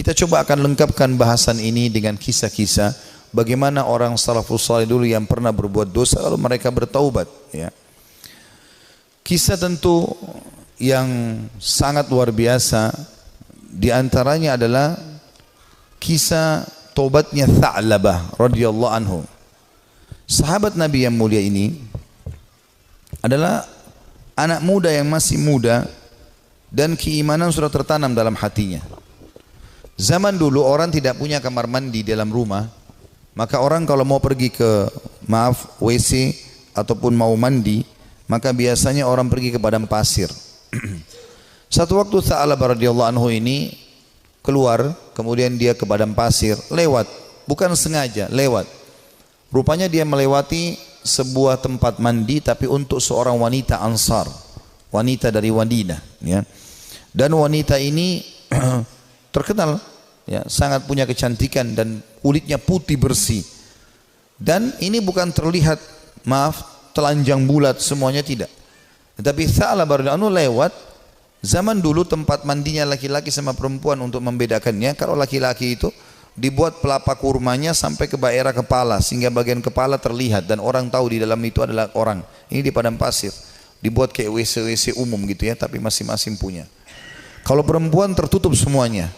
Kita coba akan lengkapkan bahasan ini dengan kisah-kisah bagaimana orang salafus saleh dulu yang pernah berbuat dosa lalu mereka bertaubat, ya. Kisah tentu yang sangat luar biasa di antaranya adalah kisah taubatnya Tha'labah radhiyallahu anhu. Sahabat Nabi yang mulia ini adalah anak muda yang masih muda dan keimanan sudah tertanam dalam hatinya. Zaman dulu orang tidak punya kamar mandi dalam rumah, maka orang kalau mau pergi ke WC ataupun mau mandi, maka biasanya orang pergi ke padang pasir. Satu waktu Tha'labah radhiyallahu anhu ini keluar, kemudian dia ke padang pasir, lewat, bukan sengaja, lewat. Rupanya dia melewati sebuah tempat mandi tapi untuk seorang wanita Ansar, wanita dari Madinah, ya. Dan wanita ini terkenal, ya, sangat punya kecantikan dan kulitnya putih bersih. Dan ini bukan terlihat, telanjang bulat semuanya, tidak. Tetapi Tha'labah radhiyallahu anhu lewat. Zaman dulu tempat mandinya laki-laki sama perempuan untuk membedakannya, kalau laki-laki itu dibuat pelapa kurmanya sampai ke daerah kepala sehingga bagian kepala terlihat dan orang tahu di dalam itu adalah orang. Ini di padang pasir, dibuat kayak WC-WC umum gitu, ya, tapi masing-masing punya. Kalau perempuan tertutup semuanya,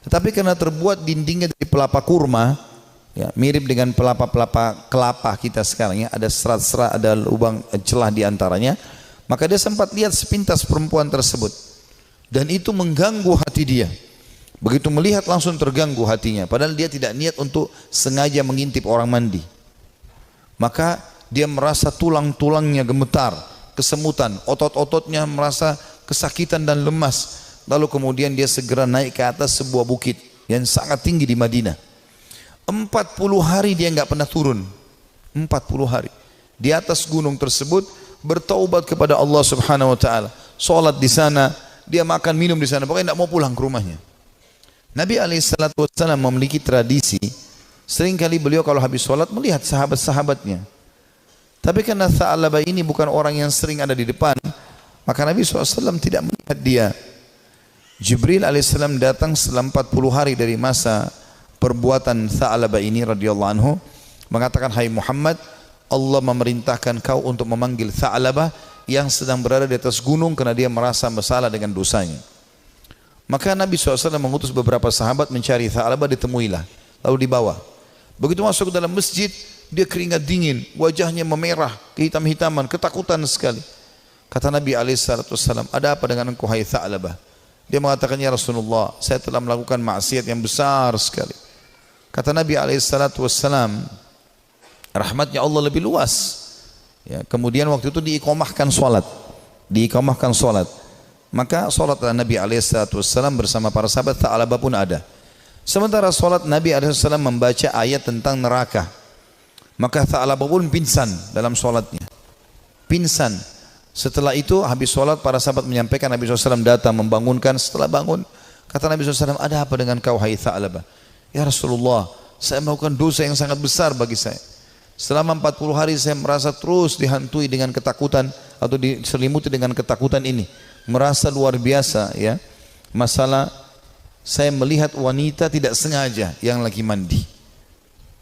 tetapi karena terbuat dindingnya dari pelapa kurma, ya, mirip dengan pelapa-pelapa kelapa kita sekarang, ya, ada serat-serat, ada lubang celah di antaranya, maka dia sempat lihat sepintas perempuan tersebut dan itu mengganggu hati dia. Begitu melihat langsung terganggu hatinya, padahal dia tidak niat untuk sengaja mengintip orang mandi. Maka dia merasa tulang-tulangnya gemetar, kesemutan, otot-ototnya merasa kesakitan dan lemas. Lalu kemudian dia segera naik ke atas sebuah bukit yang sangat tinggi di Madinah. 40 hari dia nggak pernah turun. 40 hari di atas gunung tersebut bertaubat kepada Allah Subhanahu wa taala. Salat di sana, dia makan minum di sana, pokoknya tidak mau pulang ke rumahnya. Nabi SAW memiliki tradisi, seringkali beliau kalau habis sholat melihat sahabat-sahabatnya. Tapi karena Tha'labah ini bukan orang yang sering ada di depan, maka Nabi SAW tidak melihat dia. Jibril AS datang setelah 40 hari dari masa perbuatan Tha'labah ini radhiyallahu anhu, mengatakan, hai Muhammad, Allah memerintahkan kau untuk memanggil Tha'labah yang sedang berada di atas gunung karena dia merasa bersalah dengan dosanya. Maka Nabi SAW mengutus beberapa sahabat mencari Tha'labah, ditemuilah, lalu dibawa. Begitu masuk ke dalam masjid, dia keringat dingin, wajahnya memerah, kehitam-hitaman, ketakutan sekali. Kata Nabi SAW, ada apa dengan engkau hai Tha'labah? Dia mengatakan, ya Rasulullah, saya telah melakukan maksiat yang besar sekali. Kata Nabi SAW, rahmatnya Allah lebih luas. Ya, kemudian waktu itu diiqamahkan salat, maka salat Nabi SAW bersama para sahabat Tha'labah pun ada. Sementara salat Nabi SAW membaca ayat tentang neraka, maka Tha'labah pun pingsan dalam salatnya, pingsan. Setelah itu habis salat para sahabat menyampaikan, Nabi SAW datang membangunkan. Setelah bangun kata Nabi SAW, ada apa dengan kau hai Tha'labah? Ya Rasulullah, saya melakukan dosa yang sangat besar bagi saya. Selama 40 hari saya merasa terus dihantui dengan ketakutan atau diselimuti dengan ketakutan ini. Merasa luar biasa, ya. Masalah saya melihat wanita tidak sengaja yang lagi mandi.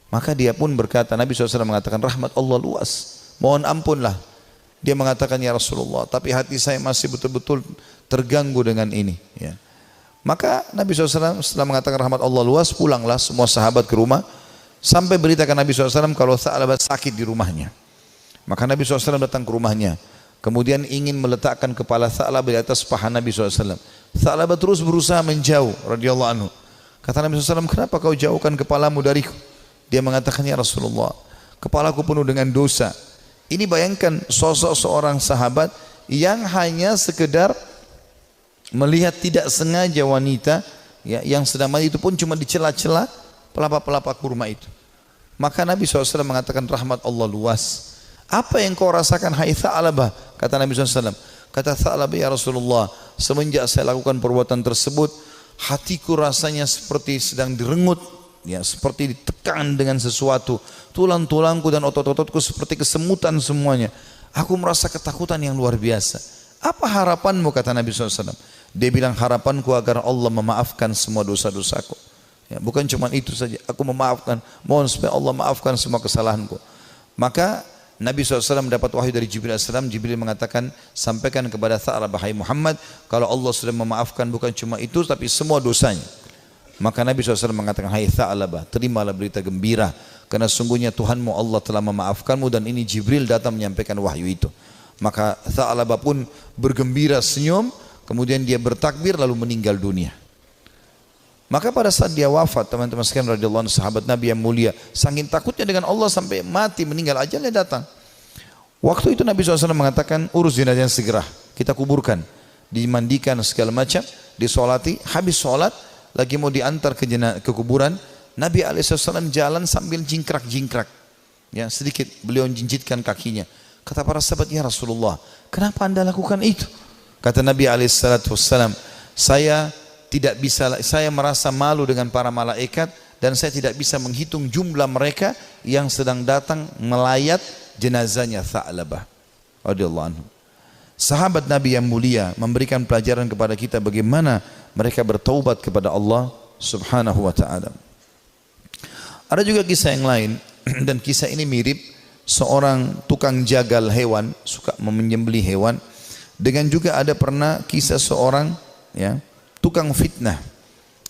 Maka dia pun berkata, Nabi SAW mengatakan, rahmat Allah luas, mohon ampunlah. Dia mengatakan, ya Rasulullah, tapi hati saya masih betul-betul terganggu dengan ini, ya. Maka Nabi SAW setelah mengatakan rahmat Allah luas, pulanglah semua sahabat ke rumah. Sampai beritakan Nabi SAW kalau Tha'labah sakit di rumahnya. Maka Nabi SAW datang ke rumahnya, kemudian ingin meletakkan kepala Tha'labah di atas paha Nabi SAW. Tha'labah terus berusaha menjauh radhiyallahu anhu. Kata Nabi SAW, kenapa kau jauhkan kepalamu dariku? Dia mengatakan, ya Rasulullah, kepalaku penuh dengan dosa. Ini bayangkan sosok seorang sahabat yang hanya sekedar melihat tidak sengaja wanita, ya, yang sedang mandi, itu pun cuma di celah-celah pelapa-pelapa kurma itu. Maka Nabi SAW mengatakan, rahmat Allah luas. Apa yang kau rasakan hai Tha'labah? Kata Nabi SAW. Kata Tha'labah, ya Rasulullah, semenjak saya lakukan perbuatan tersebut, hatiku rasanya seperti sedang direngut, ya, seperti ditekan dengan sesuatu. Tulang-tulangku dan otot-ototku seperti kesemutan semuanya. Aku merasa ketakutan yang luar biasa. Apa harapanmu? Kata Nabi SAW. Dia bilang harapanku agar Allah memaafkan semua dosa-dosaku. Ya, bukan cuma itu saja, aku memaafkan, mohon supaya Allah maafkan semua kesalahanku. Maka Nabi SAW mendapat wahyu dari Jibril AS. Jibril mengatakan, sampaikan kepada Tha'labah, hai Muhammad, kalau Allah sudah memaafkan bukan cuma itu tapi semua dosanya. Maka Nabi SAW mengatakan, hai Tha'labah, terimalah berita gembira, karena sungguhnya Tuhanmu Allah telah memaafkanmu, dan ini Jibril datang menyampaikan wahyu itu. Maka Tha'labah pun bergembira, senyum, kemudian dia bertakbir lalu meninggal dunia. Maka pada saat dia wafat, teman-teman sekalian radhiyallahu anhu, sahabat Nabi yang mulia, saking takutnya dengan Allah sampai mati, meninggal, ajalnya datang. Waktu itu Nabi SAW mengatakan, urus jenazahnya segera, kita kuburkan, dimandikan segala macam, disolati. Habis sholat lagi mau diantar ke kuburan, Nabi SAW jalan sambil jingkrak-jingkrak, ya, sedikit beliau jinjitkan kakinya. Kata para sahabat, ya Rasulullah, kenapa anda lakukan itu? Kata Nabi SAW, saya merasa malu dengan para malaikat, dan saya tidak bisa menghitung jumlah mereka yang sedang datang melayat jenazahnya Tha'labah radhiyallahu anhu. Sahabat Nabi yang mulia memberikan pelajaran kepada kita bagaimana mereka bertaubat kepada Allah Subhanahu wa ta'ala. Ada juga kisah yang lain, dan kisah ini mirip seorang tukang jagal hewan, suka menyembelih hewan, dengan juga ada pernah kisah seorang, ya, tukang fitnah.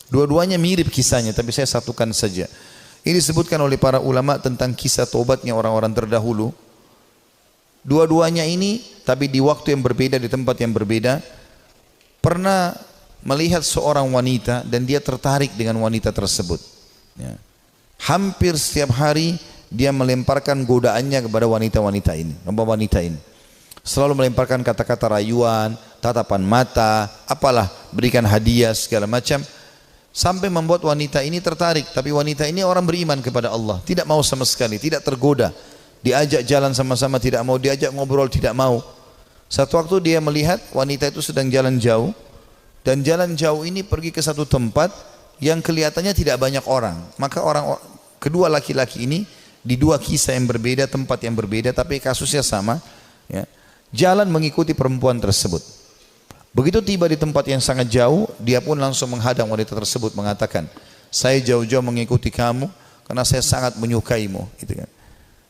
Dua-duanya mirip kisahnya, tapi saya satukan saja. Ini disebutkan oleh para ulama tentang kisah taubatnya orang-orang terdahulu. Dua-duanya ini, tapi di waktu yang berbeda, di tempat yang berbeda, pernah melihat seorang wanita dan dia tertarik dengan wanita tersebut. Ya. Hampir setiap hari dia melemparkan godaannya kepada wanita-wanita ini. Selalu melemparkan kata-kata rayuan, tatapan mata, apalah, berikan hadiah segala macam, sampai membuat wanita ini tertarik. Tapi wanita ini orang beriman kepada Allah, tidak mau sama sekali, tidak tergoda. Diajak jalan sama-sama tidak mau, diajak ngobrol tidak mau. Satu waktu dia melihat wanita itu sedang jalan jauh, dan jalan jauh ini pergi ke satu tempat yang kelihatannya tidak banyak orang. Maka kedua laki-laki ini di dua kisah yang berbeda, tempat yang berbeda, tapi kasusnya sama, ya, jalan mengikuti perempuan tersebut. Begitu tiba di tempat yang sangat jauh, dia pun langsung menghadang wanita tersebut, mengatakan, saya jauh-jauh mengikuti kamu karena saya sangat menyukaimu, gitu kan.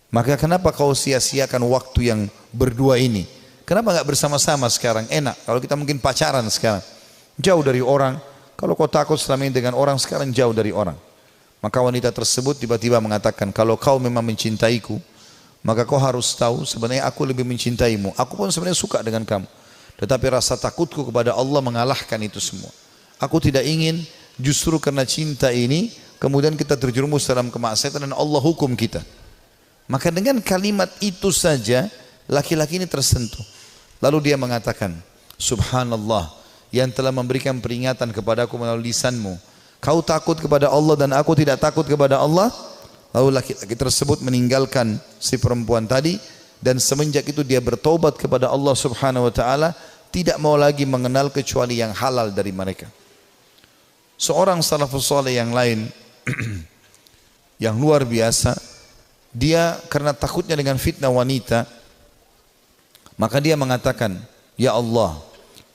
Maka kenapa kau sia-siakan waktu yang berdua ini? Kenapa enggak bersama-sama sekarang? Enak kalau kita mungkin pacaran sekarang, jauh dari orang. Kalau kau takut selama ini dengan orang, sekarang jauh dari orang. Maka wanita tersebut tiba-tiba mengatakan, kalau kau memang mencintaiku, maka kau harus tahu sebenarnya aku lebih mencintaimu. Aku pun sebenarnya suka dengan kamu, tetapi rasa takutku kepada Allah mengalahkan itu semua. Aku tidak ingin justru karena cinta ini kemudian kita terjerumus dalam kemaksiatan dan Allah hukum kita. Maka dengan kalimat itu saja laki-laki ini tersentuh. Lalu dia mengatakan, subhanallah, yang telah memberikan peringatan kepadaku melalui lisanmu. Kau takut kepada Allah dan aku tidak takut kepada Allah. Lalu laki-laki tersebut meninggalkan si perempuan tadi, dan semenjak itu dia bertobat kepada Allah Subhanahu wa ta'ala, tidak mau lagi mengenal kecuali yang halal dari mereka. Seorang salafus saleh yang lain yang luar biasa, dia karena takutnya dengan fitnah wanita, maka dia mengatakan, ya Allah,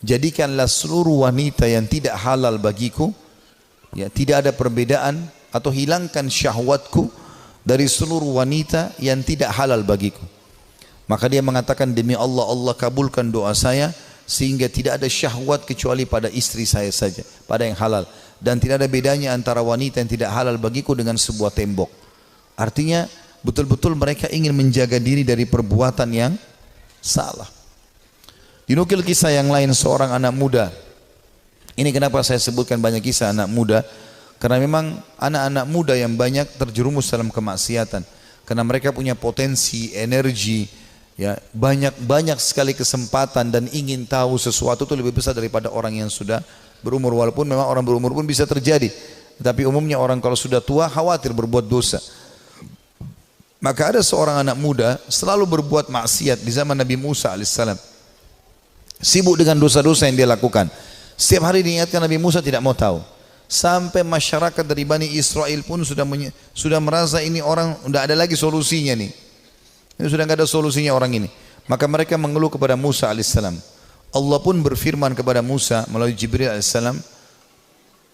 jadikanlah seluruh wanita yang tidak halal bagiku, ya, tidak ada perbedaan, atau hilangkan syahwatku dari seluruh wanita yang tidak halal bagiku. Maka dia mengatakan, demi Allah, Allah kabulkan doa saya, sehingga tidak ada syahwat kecuali pada istri saya saja, pada yang halal, dan tidak ada bedanya antara wanita yang tidak halal bagiku dengan sebuah tembok. Artinya betul-betul mereka ingin menjaga diri dari perbuatan yang salah. Dinukil kisah yang lain seorang anak muda. Ini kenapa saya sebutkan banyak kisah anak muda, karena memang anak-anak muda yang banyak terjerumus dalam kemaksiatan, karena mereka punya potensi, energi, ya, banyak sekali kesempatan, dan ingin tahu sesuatu itu lebih besar daripada orang yang sudah berumur. Walaupun memang orang berumur pun bisa terjadi, tapi umumnya orang kalau sudah tua khawatir berbuat dosa. Maka ada seorang anak muda selalu berbuat maksiat di zaman Nabi Musa alaihissalam, sibuk dengan dosa-dosa yang dia lakukan. Setiap hari diingatkan, Nabi Musa tidak mau tahu. Sampai masyarakat dari Bani Israel pun sudah merasa ini orang tidak ada lagi solusinya nih. Ini sudah tidak ada solusinya orang ini. Maka mereka mengeluh kepada Musa alaihissalam. Allah pun berfirman kepada Musa melalui Jibril alaihissalam,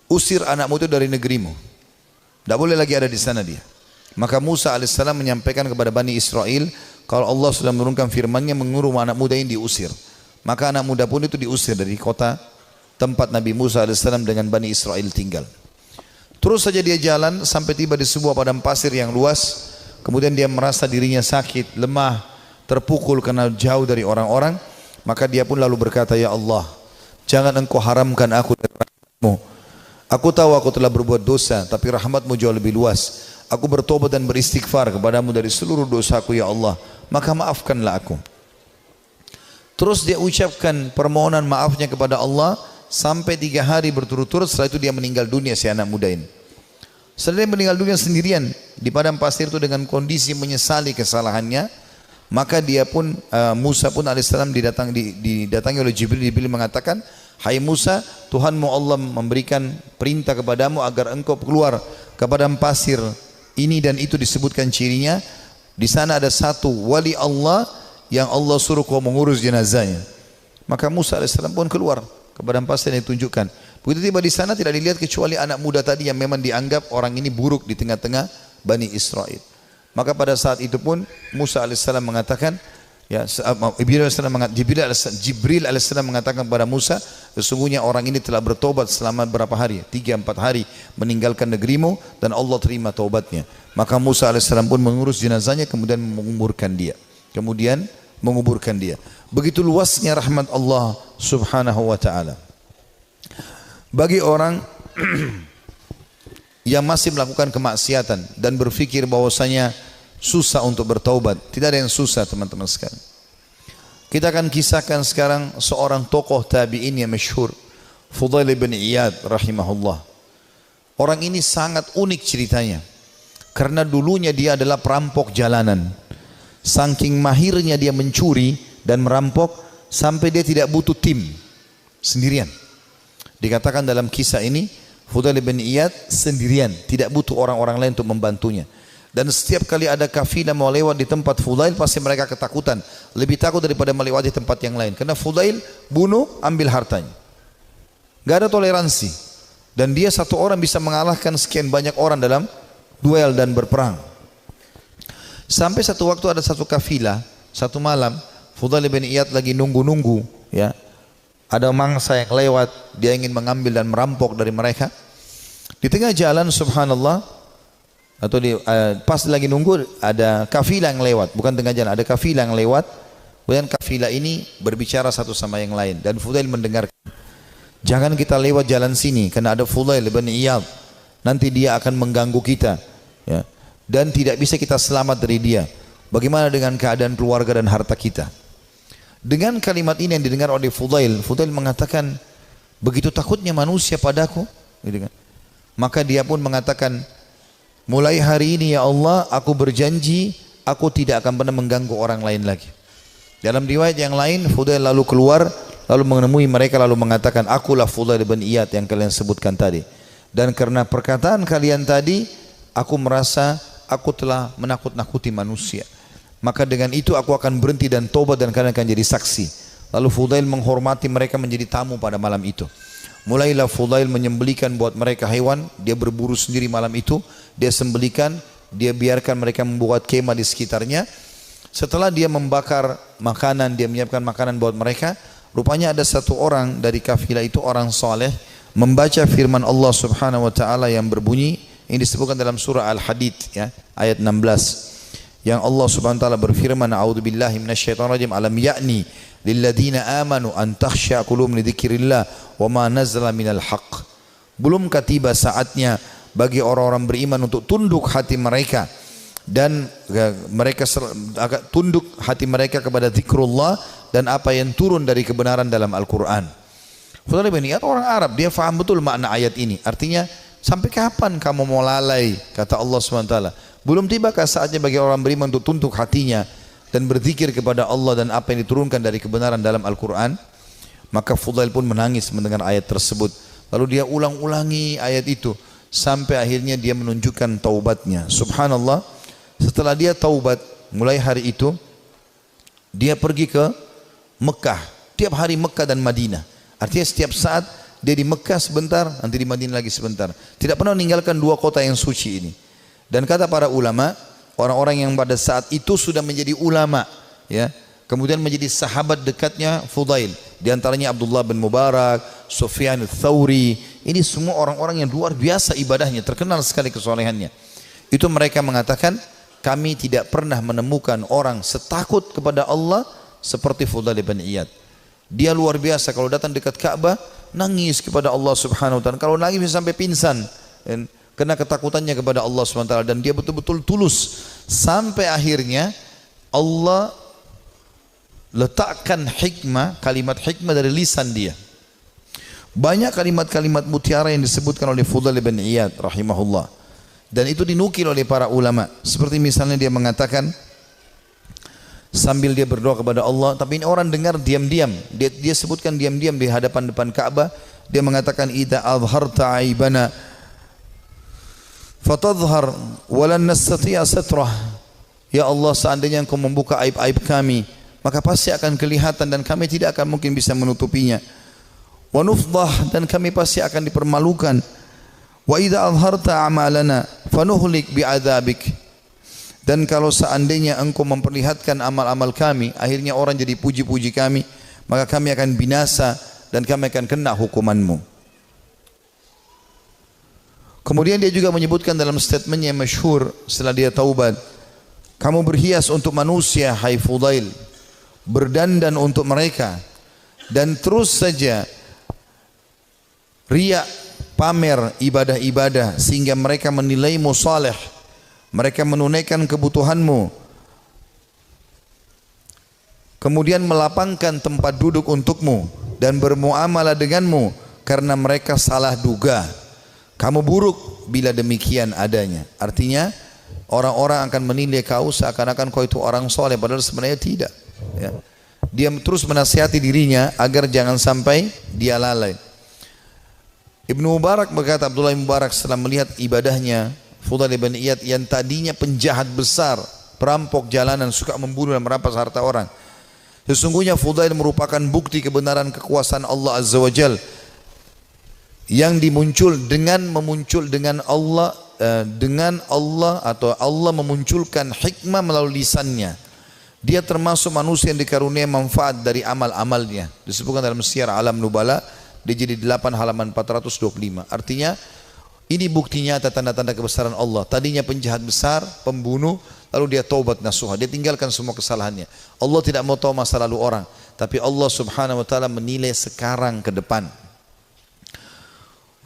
usir anakmu itu dari negerimu. Tidak boleh lagi ada di sana dia. Maka Musa alaihissalam menyampaikan kepada Bani Israel, kalau Allah sudah menurunkan firman-Nya menyuruh anak muda ini diusir. Maka anak muda pun itu diusir dari kota tempat Nabi Musa alaihissalam dengan Bani Israel tinggal. Terus saja dia jalan sampai tiba di sebuah padang pasir yang luas. Kemudian dia merasa dirinya sakit, lemah, terpukul karena jauh dari orang-orang. Maka dia pun lalu berkata, ya Allah, jangan engkau haramkan aku dari rahmat-Mu. Aku tahu aku telah berbuat dosa, tapi rahmat-Mu jauh lebih luas. Aku bertobat dan beristighfar kepadamu dari seluruh dosaku ya Allah. Maka maafkanlah aku. Terus dia ucapkan permohonan maafnya kepada Allah sampai 3 hari berturut-turut. Setelah itu dia meninggal dunia, si anak muda ini. Setelah dia meninggal dunia sendirian di padang pasir itu dengan kondisi menyesali kesalahannya. Maka dia pun Musa pun alaihissalam didatangi oleh Jibril. Jibril mengatakan, hai Musa, Tuhanmu Allah memberikan perintah kepadamu agar engkau keluar ke padang pasir ini dan itu disebutkan cirinya. Di sana ada satu wali Allah yang Allah suruh kau mengurus jenazahnya. Maka Musa alaihissalam pun keluar ke padang pasir yang ditunjukkan. Begitu tiba di sana tidak dilihat kecuali anak muda tadi yang memang dianggap orang ini buruk di tengah-tengah Bani Israel. Maka pada saat itu pun Musa alaihissalam mengatakan, ya, Jibril alaihissalam mengatakan kepada Musa, sesungguhnya orang ini telah bertobat selama berapa hari? 3-4 hari meninggalkan negerimu dan Allah terima taubatnya. Maka Musa alaihissalam pun mengurus jenazahnya kemudian menguburkan dia. Begitu luasnya rahmat Allah subhanahu wa ta'ala. Bagi orang yang masih melakukan kemaksiatan dan berpikir bahwasanya susah untuk bertaubat, tidak ada yang susah teman-teman sekalian. Kita akan kisahkan sekarang seorang tokoh tabi'in yang masyhur, Fudail bin Iyad rahimahullah. Orang ini sangat unik ceritanya, karena dulunya dia adalah perampok jalanan. Saking mahirnya dia mencuri dan merampok sampai dia tidak butuh tim, sendirian. Dikatakan dalam kisah ini, Fudail bin Iyad sendirian, tidak butuh orang-orang lain untuk membantunya. Dan setiap kali ada kafilah mau lewat di tempat Fudail, pasti mereka ketakutan, lebih takut daripada melewati tempat yang lain, karena Fudail bunuh, ambil hartanya, gak ada toleransi. Dan dia satu orang bisa mengalahkan sekian banyak orang dalam duel dan berperang. Sampai satu waktu ada satu kafilah, satu malam Fudail bin Iyad lagi nunggu-nunggu, ya, ada mangsa yang lewat, dia ingin mengambil dan merampok dari mereka. Di tengah jalan subhanallah, atau pas lagi nunggu ada kafilah yang lewat, bukan tengah jalan, ada kafilah yang lewat. Kemudian kafilah ini berbicara satu sama yang lain dan Fudail mendengarkan. Jangan kita lewat jalan sini karena ada Fudail bin Iyad, nanti dia akan mengganggu kita, ya, dan tidak bisa kita selamat dari dia. Bagaimana dengan keadaan keluarga dan harta kita? Dengan kalimat ini yang didengar oleh Fudail, Fudail mengatakan, begitu takutnya manusia padaku, gitu kan. Maka dia pun mengatakan, mulai hari ini ya Allah, aku berjanji aku tidak akan pernah mengganggu orang lain lagi. Dalam riwayat yang lain, Fudail lalu keluar, lalu menemui mereka, lalu mengatakan, akulah Fudail bin Iyad yang kalian sebutkan tadi. Dan karena perkataan kalian tadi, aku merasa aku telah menakut-nakuti manusia. Maka dengan itu aku akan berhenti dan tobat dan kalian akan jadi saksi. Lalu Fudail menghormati mereka menjadi tamu pada malam itu. Mulailah Fudail menyembelikan buat mereka hewan, dia berburu sendiri malam itu, dia sembelikan, dia biarkan mereka membuat kemah di sekitarnya. Setelah dia membakar makanan, dia menyiapkan makanan buat mereka, rupanya ada satu orang dari kafilah itu, orang saleh, membaca firman Allah subhanahu wa ta'ala yang berbunyi, ini disebutkan dalam surah Al-Hadid, ya, ayat 16. Yang Allah subhanahu wa ta'ala berfirman, a'udzubillahi minasyaitonirrajim, alam ya'ni lilladzina amanu an takhsha qulubuhum li dzikrillah wa ma nazala minal haqq. Belumkah tiba saatnya bagi orang-orang beriman untuk tunduk hati mereka dan mereka tunduk hati mereka kepada zikrullah dan apa yang turun dari kebenaran dalam Al-Quran. Fudail bin Iyad orang Arab, dia faham betul makna ayat ini. Artinya, sampai kapan kamu mau lalai, kata Allah SWT. Belum tibakah saatnya bagi orang beriman untuk tunduk hatinya dan berzikir kepada Allah dan apa yang diturunkan dari kebenaran dalam Al-Quran? Maka Fudail pun menangis mendengar ayat tersebut. Lalu dia ulang-ulangi ayat itu sampai akhirnya dia menunjukkan taubatnya. Subhanallah, setelah dia taubat, mulai hari itu dia pergi ke Mekah tiap hari Mekah dan Madinah. Artinya setiap saat dia di Mekah sebentar, nanti di Madinah lagi sebentar. Tidak pernah meninggalkan dua kota yang suci ini. Dan kata para ulama, orang-orang yang pada saat itu sudah menjadi ulama, ya, kemudian menjadi sahabat dekatnya Fudail. Di antaranya Abdullah bin Mubarak, Sufyan Ats-Tsauri. Ini semua orang-orang yang luar biasa ibadahnya, terkenal sekali kesolehannya. Itu mereka mengatakan, kami tidak pernah menemukan orang setakut kepada Allah seperti Fudail bin Iyad. Dia luar biasa, kalau datang dekat Ka'bah nangis kepada Allah Subhanahu wa taala. Kalau nangis sampai pingsan, karena ketakutannya kepada Allah Subhanahu wa taala, dan dia betul-betul tulus sampai akhirnya Allah letakkan hikmah, kalimat hikmah dari lisan dia. Banyak kalimat-kalimat mutiara yang disebutkan oleh Fudail bin Iyad rahimahullah, dan itu dinukil oleh para ulama. Seperti misalnya dia mengatakan sambil dia berdoa kepada Allah, tapi ini orang dengar diam-diam. Dia sebutkan diam-diam di hadapan depan Ka'bah. Dia mengatakan, idza azharta aibana fatadhhar walan nastati'a satrah. Ya Allah, seandainya Engkau membuka aib-aib kami, maka pasti akan kelihatan dan kami tidak akan mungkin bisa menutupinya. Wa nufdah, dan kami pasti akan dipermalukan. Wa idza azharta a'malana fanuhlik bi'adzabik. Dan kalau seandainya Engkau memperlihatkan amal-amal kami, akhirnya orang jadi puji-puji kami, maka kami akan binasa dan kami akan kena hukuman-Mu. Kemudian dia juga menyebutkan dalam statementnya yang masyhur setelah dia taubat, kamu berhias untuk manusia, hai Fudail, berdandan untuk mereka, dan terus saja riya, pamer ibadah-ibadah sehingga mereka menilaimu saleh. Mereka menunaikan kebutuhanmu, kemudian melapangkan tempat duduk untukmu dan bermuamalah denganmu karena mereka salah duga. Kamu buruk bila demikian adanya. Artinya orang-orang akan menilai kau seakan-akan kau itu orang soleh, padahal sebenarnya tidak, ya. Dia terus menasihati dirinya agar jangan sampai dia lalai. Ibnu Mubarak berkata, Abdullah bin Mubarak setelah melihat ibadahnya Fudail bin Iyad yang tadinya penjahat besar, perampok jalanan, suka membunuh dan merampas harta orang, sesungguhnya Fudail merupakan bukti kebenaran kekuasaan Allah Azza wa Jal yang dimuncul dengan Allah atau Allah memunculkan hikmah melalui lisannya. Dia termasuk manusia yang dikaruniai manfaat dari amal-amalnya. Disebutkan dalam Syiar Alam Nubala di jilid 8 halaman 425. Artinya ini bukti nyata tanda-tanda kebesaran Allah. Tadinya penjahat besar, pembunuh, lalu dia taubat nasuha. Dia tinggalkan semua kesalahannya. Allah tidak mau tahu masa lalu orang, tapi Allah Subhanahu wa taala menilai sekarang ke depan.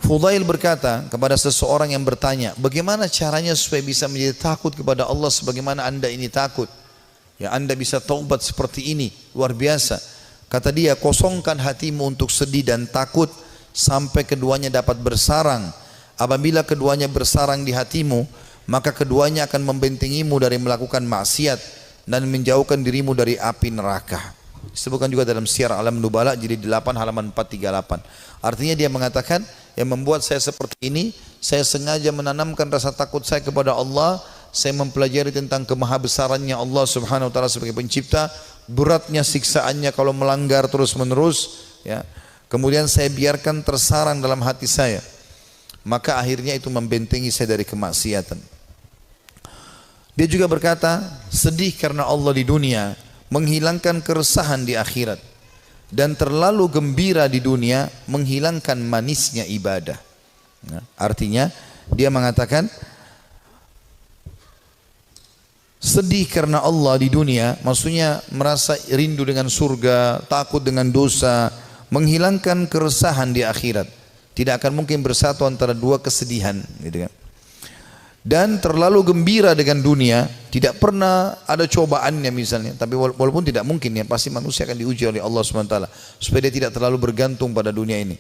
Fudail berkata kepada seseorang yang bertanya, bagaimana caranya supaya bisa menjadi takut kepada Allah sebagaimana Anda ini takut? Ya, Anda bisa taubat seperti ini, luar biasa. Kata dia, kosongkan hatimu untuk sedih dan takut sampai keduanya dapat bersarang. Apabila keduanya bersarang di hatimu, maka keduanya akan membentengimu dari melakukan maksiat dan menjauhkan dirimu dari api neraka. Disebutkan juga dalam Syiar Alam Nubala jilid 8 halaman 438. Artinya dia mengatakan, yang membuat saya seperti ini, saya sengaja menanamkan rasa takut saya kepada Allah. Saya mempelajari tentang kemahabesarannya Allah Subhanahu wa taala sebagai pencipta, beratnya siksaannya kalau melanggar terus-menerus, ya. Kemudian saya biarkan tersarang dalam hati saya, maka akhirnya itu membentengi saya dari kemaksiatan. Dia juga berkata, sedih karena Allah di dunia menghilangkan keresahan di akhirat, dan terlalu gembira di dunia menghilangkan manisnya ibadah. Nah, artinya dia mengatakan sedih karena Allah di dunia, maksudnya merasa rindu dengan surga, takut dengan dosa, menghilangkan keresahan di akhirat. Tidak akan mungkin bersatu antara dua kesedihan, gitu kan. Dan terlalu gembira dengan dunia, tidak pernah ada cobaannya misalnya, tapi walaupun tidak mungkin ya, pasti manusia akan diuji oleh Allah SWT supaya dia tidak terlalu bergantung pada dunia ini.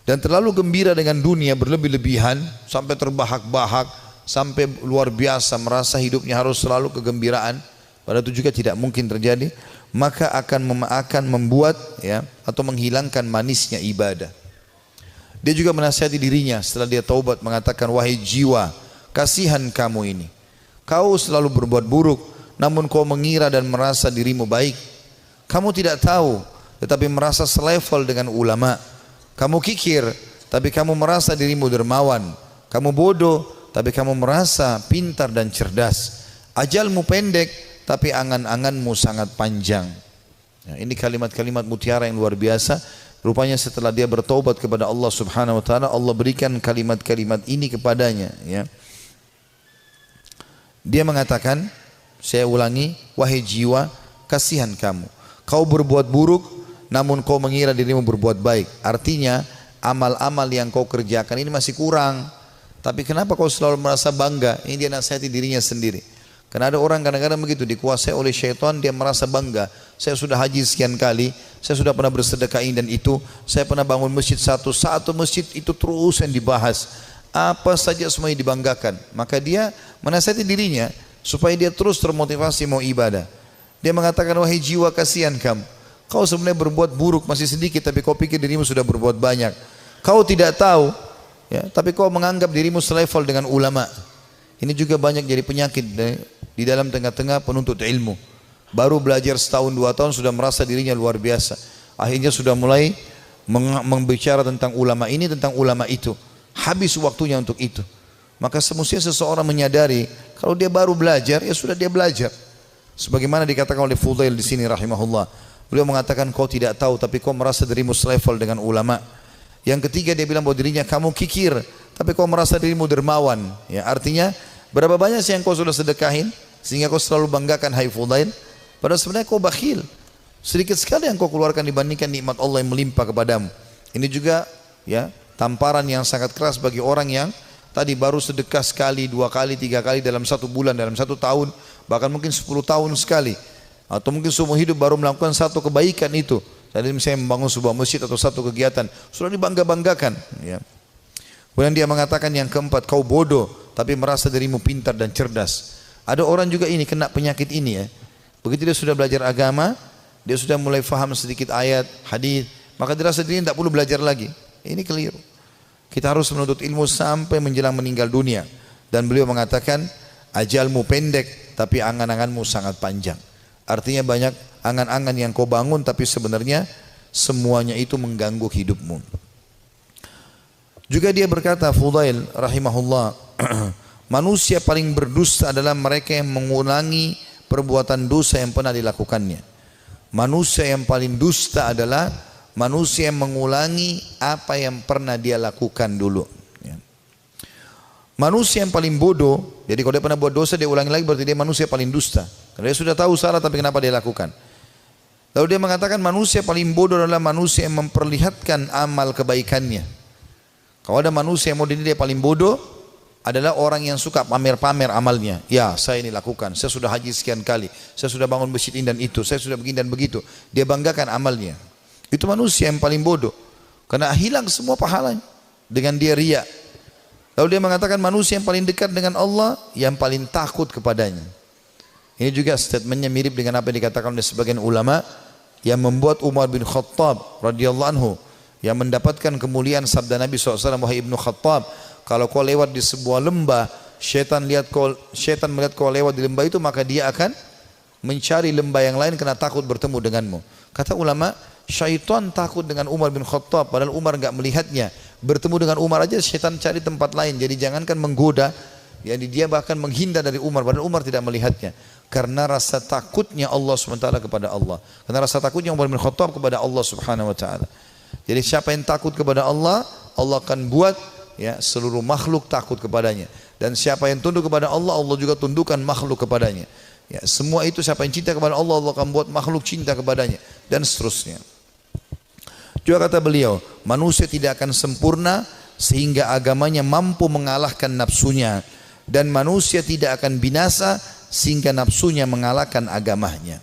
Dan terlalu gembira dengan dunia berlebih-lebihan sampai terbahak-bahak, sampai luar biasa merasa hidupnya harus selalu kegembiraan, padahal itu juga tidak mungkin terjadi, maka akan membuat ya, atau menghilangkan manisnya ibadah. Dia juga menasihati dirinya setelah dia taubat, mengatakan, wahai jiwa, kasihan kamu ini, kau selalu berbuat buruk, namun kau mengira dan merasa dirimu baik. Kamu tidak tahu tetapi merasa selevel dengan ulama. Kamu kikir, tapi kamu merasa dirimu dermawan. Kamu bodoh, tapi kamu merasa pintar dan cerdas. Ajalmu pendek, tapi angan-anganmu sangat panjang. Ya, ini kalimat-kalimat mutiara yang luar biasa. Rupanya setelah dia bertaubat kepada Allah Subhanahu wa taala, Allah berikan kalimat-kalimat ini kepadanya, ya. Dia mengatakan, saya ulangi, wahai jiwa, kasihan kamu. Kau berbuat buruk, namun kau mengira dirimu berbuat baik. Artinya, amal-amal yang kau kerjakan ini masih kurang. Tapi kenapa kau selalu merasa bangga? Ini dia nasihati dirinya sendiri. Karena ada orang kadang-kadang begitu, dikuasai oleh syaitan, dia merasa bangga. Saya sudah haji sekian kali, saya sudah pernah bersedekah ini dan itu, saya pernah bangun masjid satu masjid itu terus yang dibahas. Apa saja semuanya dibanggakan. Maka dia menasihati dirinya supaya dia terus termotivasi mau ibadah. Dia mengatakan, wahai jiwa, kasihan kamu. Kau sebenarnya berbuat buruk masih sedikit, tapi kau pikir dirimu sudah berbuat banyak. Kau tidak tahu, ya, tapi kau menganggap dirimu selevel dengan ulama. Ini juga banyak jadi penyakit di dalam tengah-tengah penuntut ilmu. Baru belajar setahun 2 tahun sudah merasa dirinya luar biasa. Akhirnya sudah mulai membicara tentang ulama ini, tentang ulama itu. Habis waktunya untuk itu. Maka semestinya seseorang menyadari kalau dia baru belajar, ya sudah dia belajar. Sebagaimana dikatakan oleh Fudail di sini rahimahullah. Beliau mengatakan, kau tidak tahu tapi kau merasa dirimu selevel dengan ulama. Yang ketiga dia bilang bahwa dirinya, kamu kikir tapi kau merasa dirimu dermawan. Ya, artinya berapa banyak sih yang kau sudah sedekahin sehingga kau selalu banggakan, hai Fudail? Padahal sebenarnya kau bakhil. Sedikit sekali yang kau keluarkan dibandingkan nikmat Allah yang melimpah kepadamu. Ini juga, ya, tamparan yang sangat keras bagi orang yang tadi baru sedekah sekali, 2 kali, 3 kali dalam 1 bulan, dalam 1 tahun, bahkan mungkin 10 tahun sekali, atau mungkin seumur hidup baru melakukan 1 kebaikan itu. Tadi misalnya membangun sebuah masjid atau 1 kegiatan, sudah dibangga-banggakan. Ya. Kemudian dia mengatakan yang keempat, kau bodoh tapi merasa dirimu pintar dan cerdas. Ada orang juga ini kena penyakit ini, ya. Begitu dia sudah belajar agama, dia sudah mulai faham sedikit ayat, hadis, maka dia rasa dirinya tidak perlu belajar lagi. Ini keliru. Kita harus menuntut ilmu sampai menjelang meninggal dunia. Dan beliau mengatakan, ajalmu pendek tapi angan-anganmu sangat panjang. Artinya banyak angan-angan yang kau bangun tapi sebenarnya semuanya itu mengganggu hidupmu. Juga dia berkata, Fudail rahimahullah, manusia paling berdusta adalah mereka yang mengulangi perbuatan dosa yang pernah dilakukannya. Manusia yang paling dusta adalah manusia yang mengulangi apa yang pernah dia lakukan dulu. Ya. Manusia yang paling bodoh, jadi kalau dia pernah buat dosa dia ulangi lagi, berarti dia manusia paling dusta. Karena dia sudah tahu salah tapi kenapa dia lakukan. Lalu dia mengatakan manusia paling bodoh adalah manusia yang memperlihatkan amal kebaikannya. Kalau ada manusia yang model dia paling bodoh adalah orang yang suka pamer-pamer amalnya. Ya, saya ini lakukan, saya sudah haji sekian kali, saya sudah bangun masjid ini dan itu, saya sudah begini dan begitu. Dia banggakan amalnya. Itu manusia yang paling bodoh. Karena hilang semua pahalanya dengan dia riya. Lalu dia mengatakan manusia yang paling dekat dengan Allah, yang paling takut kepadanya. Ini juga statementnya mirip dengan apa yang dikatakan oleh sebagian ulama yang membuat Umar bin Khattab radhiyallahu anhu yang mendapatkan kemuliaan sabda Nabi SAW, wahai Ibnu Khattab, kalau kau lewat di sebuah lembah, syaitan melihat kau lewat di lembah itu, maka dia akan mencari lembah yang lain karena takut bertemu denganmu. Kata ulama, syaitan takut dengan Umar bin Khattab, padahal Umar enggak melihatnya. Bertemu dengan Umar aja syaitan cari tempat lain. Jadi jangankan menggoda, jadi dia bahkan menghindar dari Umar, padahal Umar tidak melihatnya. Karena rasa takutnya Allah SWT kepada Allah. Karena rasa takutnya Umar bin Khattab kepada Allah Subhanahu wa taala. Jadi siapa yang takut kepada Allah, Allah akan buat, ya, seluruh makhluk takut kepadanya. Dan siapa yang tunduk kepada Allah, Allah juga tundukkan makhluk kepadanya. Ya, semua itu siapa yang cinta kepada Allah, Allah akan buat makhluk cinta kepadanya, dan seterusnya. Juga kata beliau, manusia tidak akan sempurna sehingga agamanya mampu mengalahkan nafsunya, dan manusia tidak akan binasa sehingga nafsunya mengalahkan agamanya.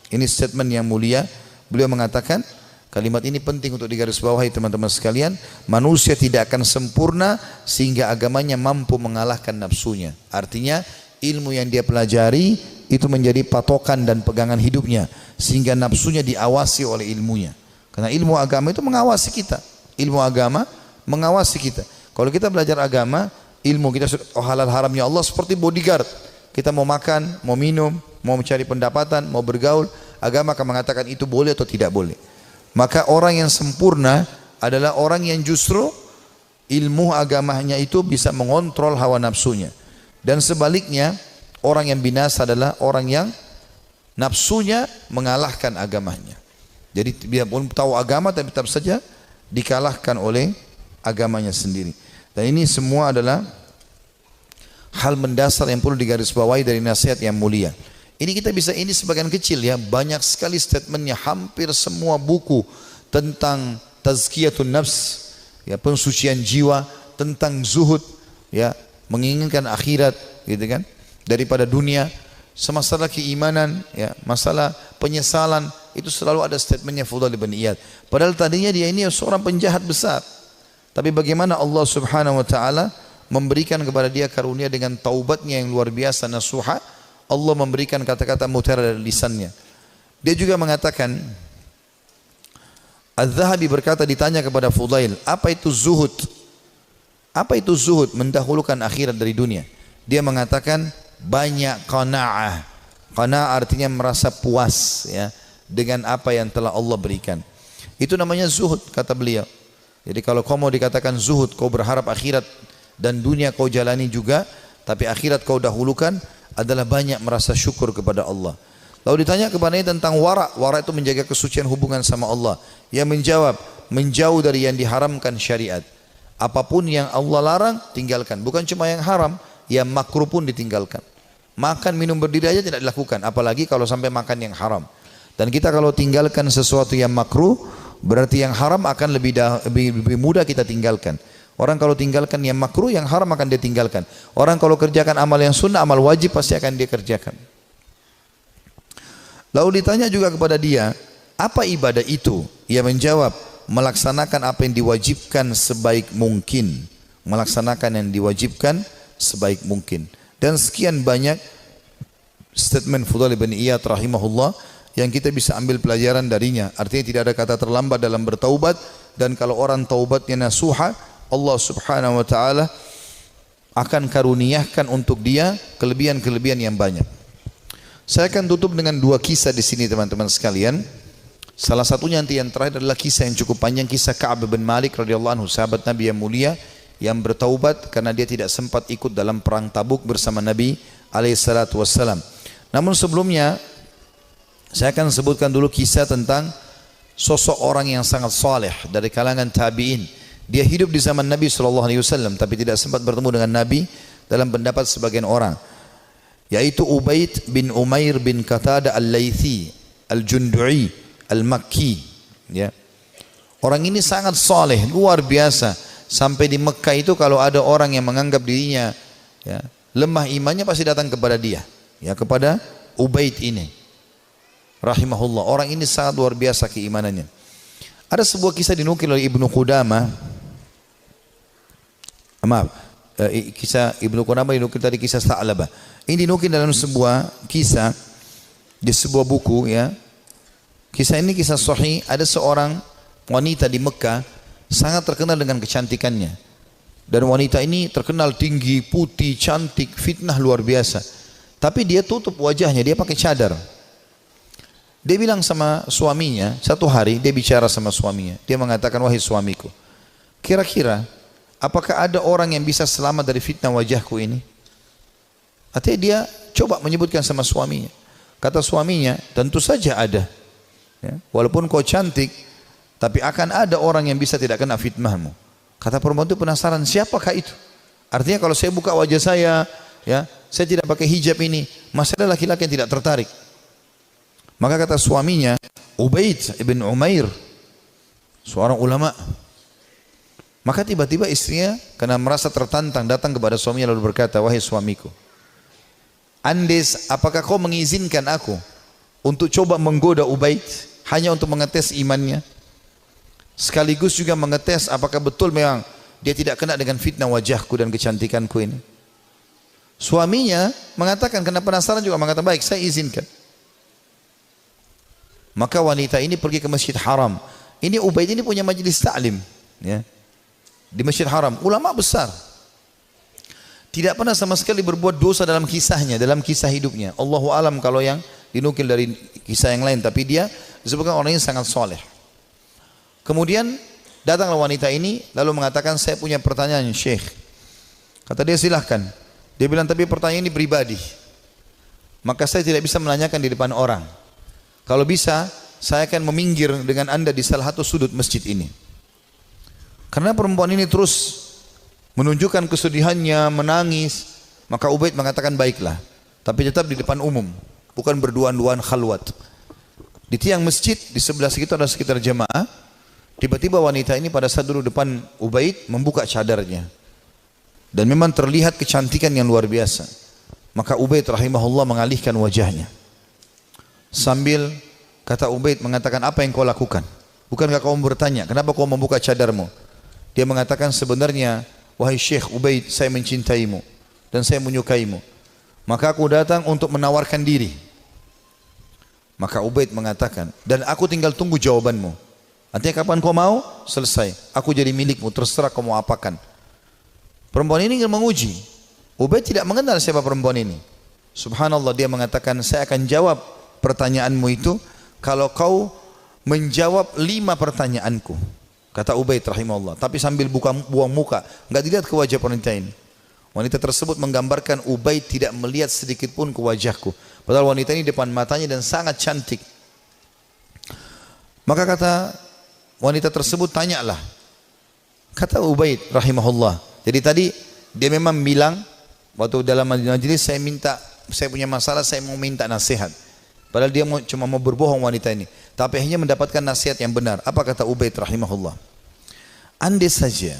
Ini statement yang mulia. Beliau mengatakan, kalimat ini penting untuk digarisbawahi teman-teman sekalian. Manusia tidak akan sempurna sehingga agamanya mampu mengalahkan nafsunya. Artinya ilmu yang dia pelajari itu menjadi patokan dan pegangan hidupnya, sehingga nafsunya diawasi oleh ilmunya. Karena ilmu agama itu mengawasi kita. Ilmu agama mengawasi kita. Kalau kita belajar agama, ilmu kita halal haramnya Allah seperti bodyguard. Kita mau makan, mau minum, mau mencari pendapatan, mau bergaul, agama akan mengatakan itu boleh atau tidak boleh. Maka orang yang sempurna adalah orang yang justru ilmu agamanya itu bisa mengontrol hawa nafsunya. Dan sebaliknya, orang yang binasa adalah orang yang nafsunya mengalahkan agamanya. Jadi dia pun tahu agama tapi tetap saja dikalahkan oleh agamanya sendiri. Dan ini semua adalah hal mendasar yang perlu digarisbawahi dari nasihat yang mulia. Ini kita bisa, ini sebagian kecil ya, banyak sekali statementnya, hampir semua buku tentang tazkiyatun nafs, ya, pensucian jiwa, tentang zuhud, ya, menginginkan akhirat, gitu kan, daripada dunia, semasalah keimanan, ya, masalah penyesalan, itu selalu ada statementnya Fudail bin Iyad. Padahal tadinya dia ini seorang penjahat besar, tapi bagaimana Allah Subhanahu Wa Taala memberikan kepada dia karunia dengan taubatnya yang luar biasa, nasuha. Allah memberikan kata-kata mutiara dari lisannya. Dia juga mengatakan, Az-Zahabi berkata, ditanya kepada Fudail, apa itu zuhud? Apa itu zuhud? Mendahulukan akhirat dari dunia. Dia mengatakan banyak qanaah. Qanaah artinya merasa puas, ya, dengan apa yang telah Allah berikan. Itu namanya zuhud, kata beliau. Jadi kalau kau mau dikatakan zuhud, kau berharap akhirat dan dunia kau jalani juga, tapi akhirat kau dahulukan, adalah banyak merasa syukur kepada Allah. Lalu ditanya kepadanya tentang wara. Wara itu menjaga kesucian hubungan sama Allah. Ia menjawab, menjauh dari yang diharamkan syariat. Apapun yang Allah larang, tinggalkan. Bukan cuma yang haram, yang makruh pun ditinggalkan. Makan, minum, berdiri aja tidak dilakukan. Apalagi kalau sampai makan yang haram. Dan kita kalau tinggalkan sesuatu yang makruh, berarti yang haram akan lebih mudah kita tinggalkan. Orang kalau tinggalkan yang makruh, yang haram akan dia tinggalkan. Orang kalau kerjakan amal yang sunnah, amal wajib pasti akan dia kerjakan. Lalu ditanya juga kepada dia, apa ibadah itu? Ia menjawab, melaksanakan apa yang diwajibkan sebaik mungkin. Melaksanakan yang diwajibkan sebaik mungkin. Dan sekian banyak statement Fudail bin Iyad rahimahullah yang kita bisa ambil pelajaran darinya. Artinya tidak ada kata terlambat dalam bertaubat. Dan kalau orang taubatnya nasuha, Allah Subhanahu Wa Taala akan karuniakan untuk dia kelebihan-kelebihan yang banyak. Saya akan tutup dengan dua kisah di sini teman-teman sekalian. Salah satunya nanti yang terakhir adalah kisah yang cukup panjang, kisah Ka'ab bin Malik radhiyallahu anhu, sahabat Nabi yang mulia yang bertaubat karena dia tidak sempat ikut dalam perang Tabuk bersama Nabi alaihi salatu wassalam. Namun sebelumnya saya akan sebutkan dulu kisah tentang sosok orang yang sangat saleh dari kalangan tabi'in. Dia hidup di zaman Nabi SAW tapi tidak sempat bertemu dengan Nabi dalam pendapat sebagian orang, yaitu Ubaid bin Umair bin Qatada al-Laythi al-Jundu'i al-Makki, ya. Orang ini sangat saleh, luar biasa. Sampai di Mekah itu kalau ada orang yang menganggap dirinya, ya, lemah imannya, pasti datang kepada dia, ya, kepada Ubaid ini rahimahullah. Orang ini sangat luar biasa keimanannya. Ada sebuah kisah dinukil oleh Ibnu Qudamah. Kisah Ibnu Qudamah dinukil tadi, kisah Sa'labah. Ini dinukil dalam sebuah kisah di sebuah buku, ya. Kisah ini kisah sahih. Ada seorang wanita di Mekah sangat terkenal dengan kecantikannya. Dan wanita ini terkenal tinggi, putih, cantik, fitnah luar biasa. Tapi dia tutup wajahnya, dia pakai cadar. Dia bilang sama suaminya, satu hari dia bicara sama suaminya. Dia mengatakan, wahai suamiku, kira-kira apakah ada orang yang bisa selamat dari fitnah wajahku ini? Artinya dia coba menyebutkan sama suaminya. Kata suaminya, tentu saja ada, ya, walaupun kau cantik, tapi akan ada orang yang bisa tidak kena fitnahmu. Kata perempuan itu penasaran, siapakah itu? Artinya kalau saya buka wajah saya, ya, saya tidak pakai hijab ini, masih ada laki-laki yang tidak tertarik. Maka kata suaminya, Ubaid ibn Umair, seorang ulama. Maka tiba-tiba istrinya karena merasa tertantang datang kepada suaminya lalu berkata, wahai suamiku, Andes, apakah kau mengizinkan aku untuk coba menggoda Ubaid hanya untuk mengetes imannya, sekaligus juga mengetes apakah betul memang dia tidak kena dengan fitnah wajahku dan kecantikanku ini? Suaminya mengatakan, karena penasaran juga mengatakan, baik, saya izinkan. Maka wanita ini pergi ke Masjid Haram. Ini Ubaid ini punya majlis ta'lim, ya, di Masjid Haram, ulama besar. Tidak pernah sama sekali berbuat dosa dalam kisahnya, dalam kisah hidupnya. Allahu alam kalau yang dinukil dari kisah yang lain, tapi dia disebutkan orang yang sangat soleh. Kemudian datanglah wanita ini lalu mengatakan, saya punya pertanyaan Syekh. Kata dia, silahkan. Dia bilang, tapi pertanyaan ini pribadi, maka saya tidak bisa menanyakan di depan orang. Kalau bisa, saya akan meminggir dengan anda di salah satu sudut masjid ini. Karena perempuan ini terus menunjukkan kesedihannya, menangis, maka Ubaid mengatakan, baiklah, tapi tetap di depan umum, bukan berduaan-duaan khalwat. Di tiang masjid, di sebelah situ ada sekitar jemaah. Tiba-tiba wanita ini pada saat duduk depan Ubaid membuka cadarnya, dan memang terlihat kecantikan yang luar biasa. Maka Ubaid rahimahullah mengalihkan wajahnya, sambil kata Ubaid mengatakan, apa yang kau lakukan? Bukankah kau bertanya, kenapa kau membuka cadarmu? Dia mengatakan, sebenarnya wahai Syekh Ubaid, saya mencintaimu dan saya menyukaimu, maka aku datang untuk menawarkan diri. Maka Ubaid mengatakan, dan aku tinggal tunggu jawabanmu. Artinya kapan kau mau? Selesai, aku jadi milikmu, terserah kau mau apakan. Perempuan ini ingin menguji. Ubaid tidak mengenal siapa perempuan ini. Subhanallah, dia mengatakan, saya akan jawab pertanyaanmu itu kalau kau menjawab 5 pertanyaanku. Kata Ubaid rahimahullah, tapi sambil buang muka, enggak dilihat ke wajah wanita ini. Wanita tersebut menggambarkan Ubaid tidak melihat sedikit pun ke wajahku. Padahal wanita ini depan matanya dan sangat cantik. Maka kata wanita tersebut, tanyalah. Kata Ubaid rahimahullah, jadi tadi dia memang bilang waktu dalam majelis, saya punya masalah, saya mau minta nasihat. Padahal dia cuma mau berbohong wanita ini, tapi akhirnya mendapatkan nasihat yang benar. Apa kata Ubaid rahimahullah? Andai saja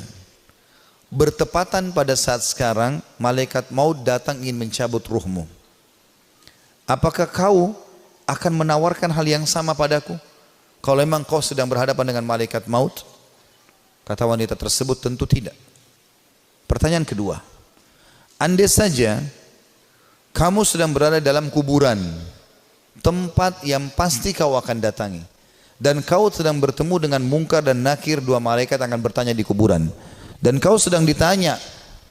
bertepatan pada saat sekarang malaikat maut datang ingin mencabut ruhmu, apakah kau akan menawarkan hal yang sama padaku? Kalau memang kau sedang berhadapan dengan malaikat maut? Kata wanita tersebut, tentu tidak. Pertanyaan kedua, andai saja kamu sedang berada dalam kuburan, tempat yang pasti kau akan datangi, dan kau sedang bertemu dengan Munkar dan Nakir, 2 malaikat akan bertanya di kuburan, dan kau sedang ditanya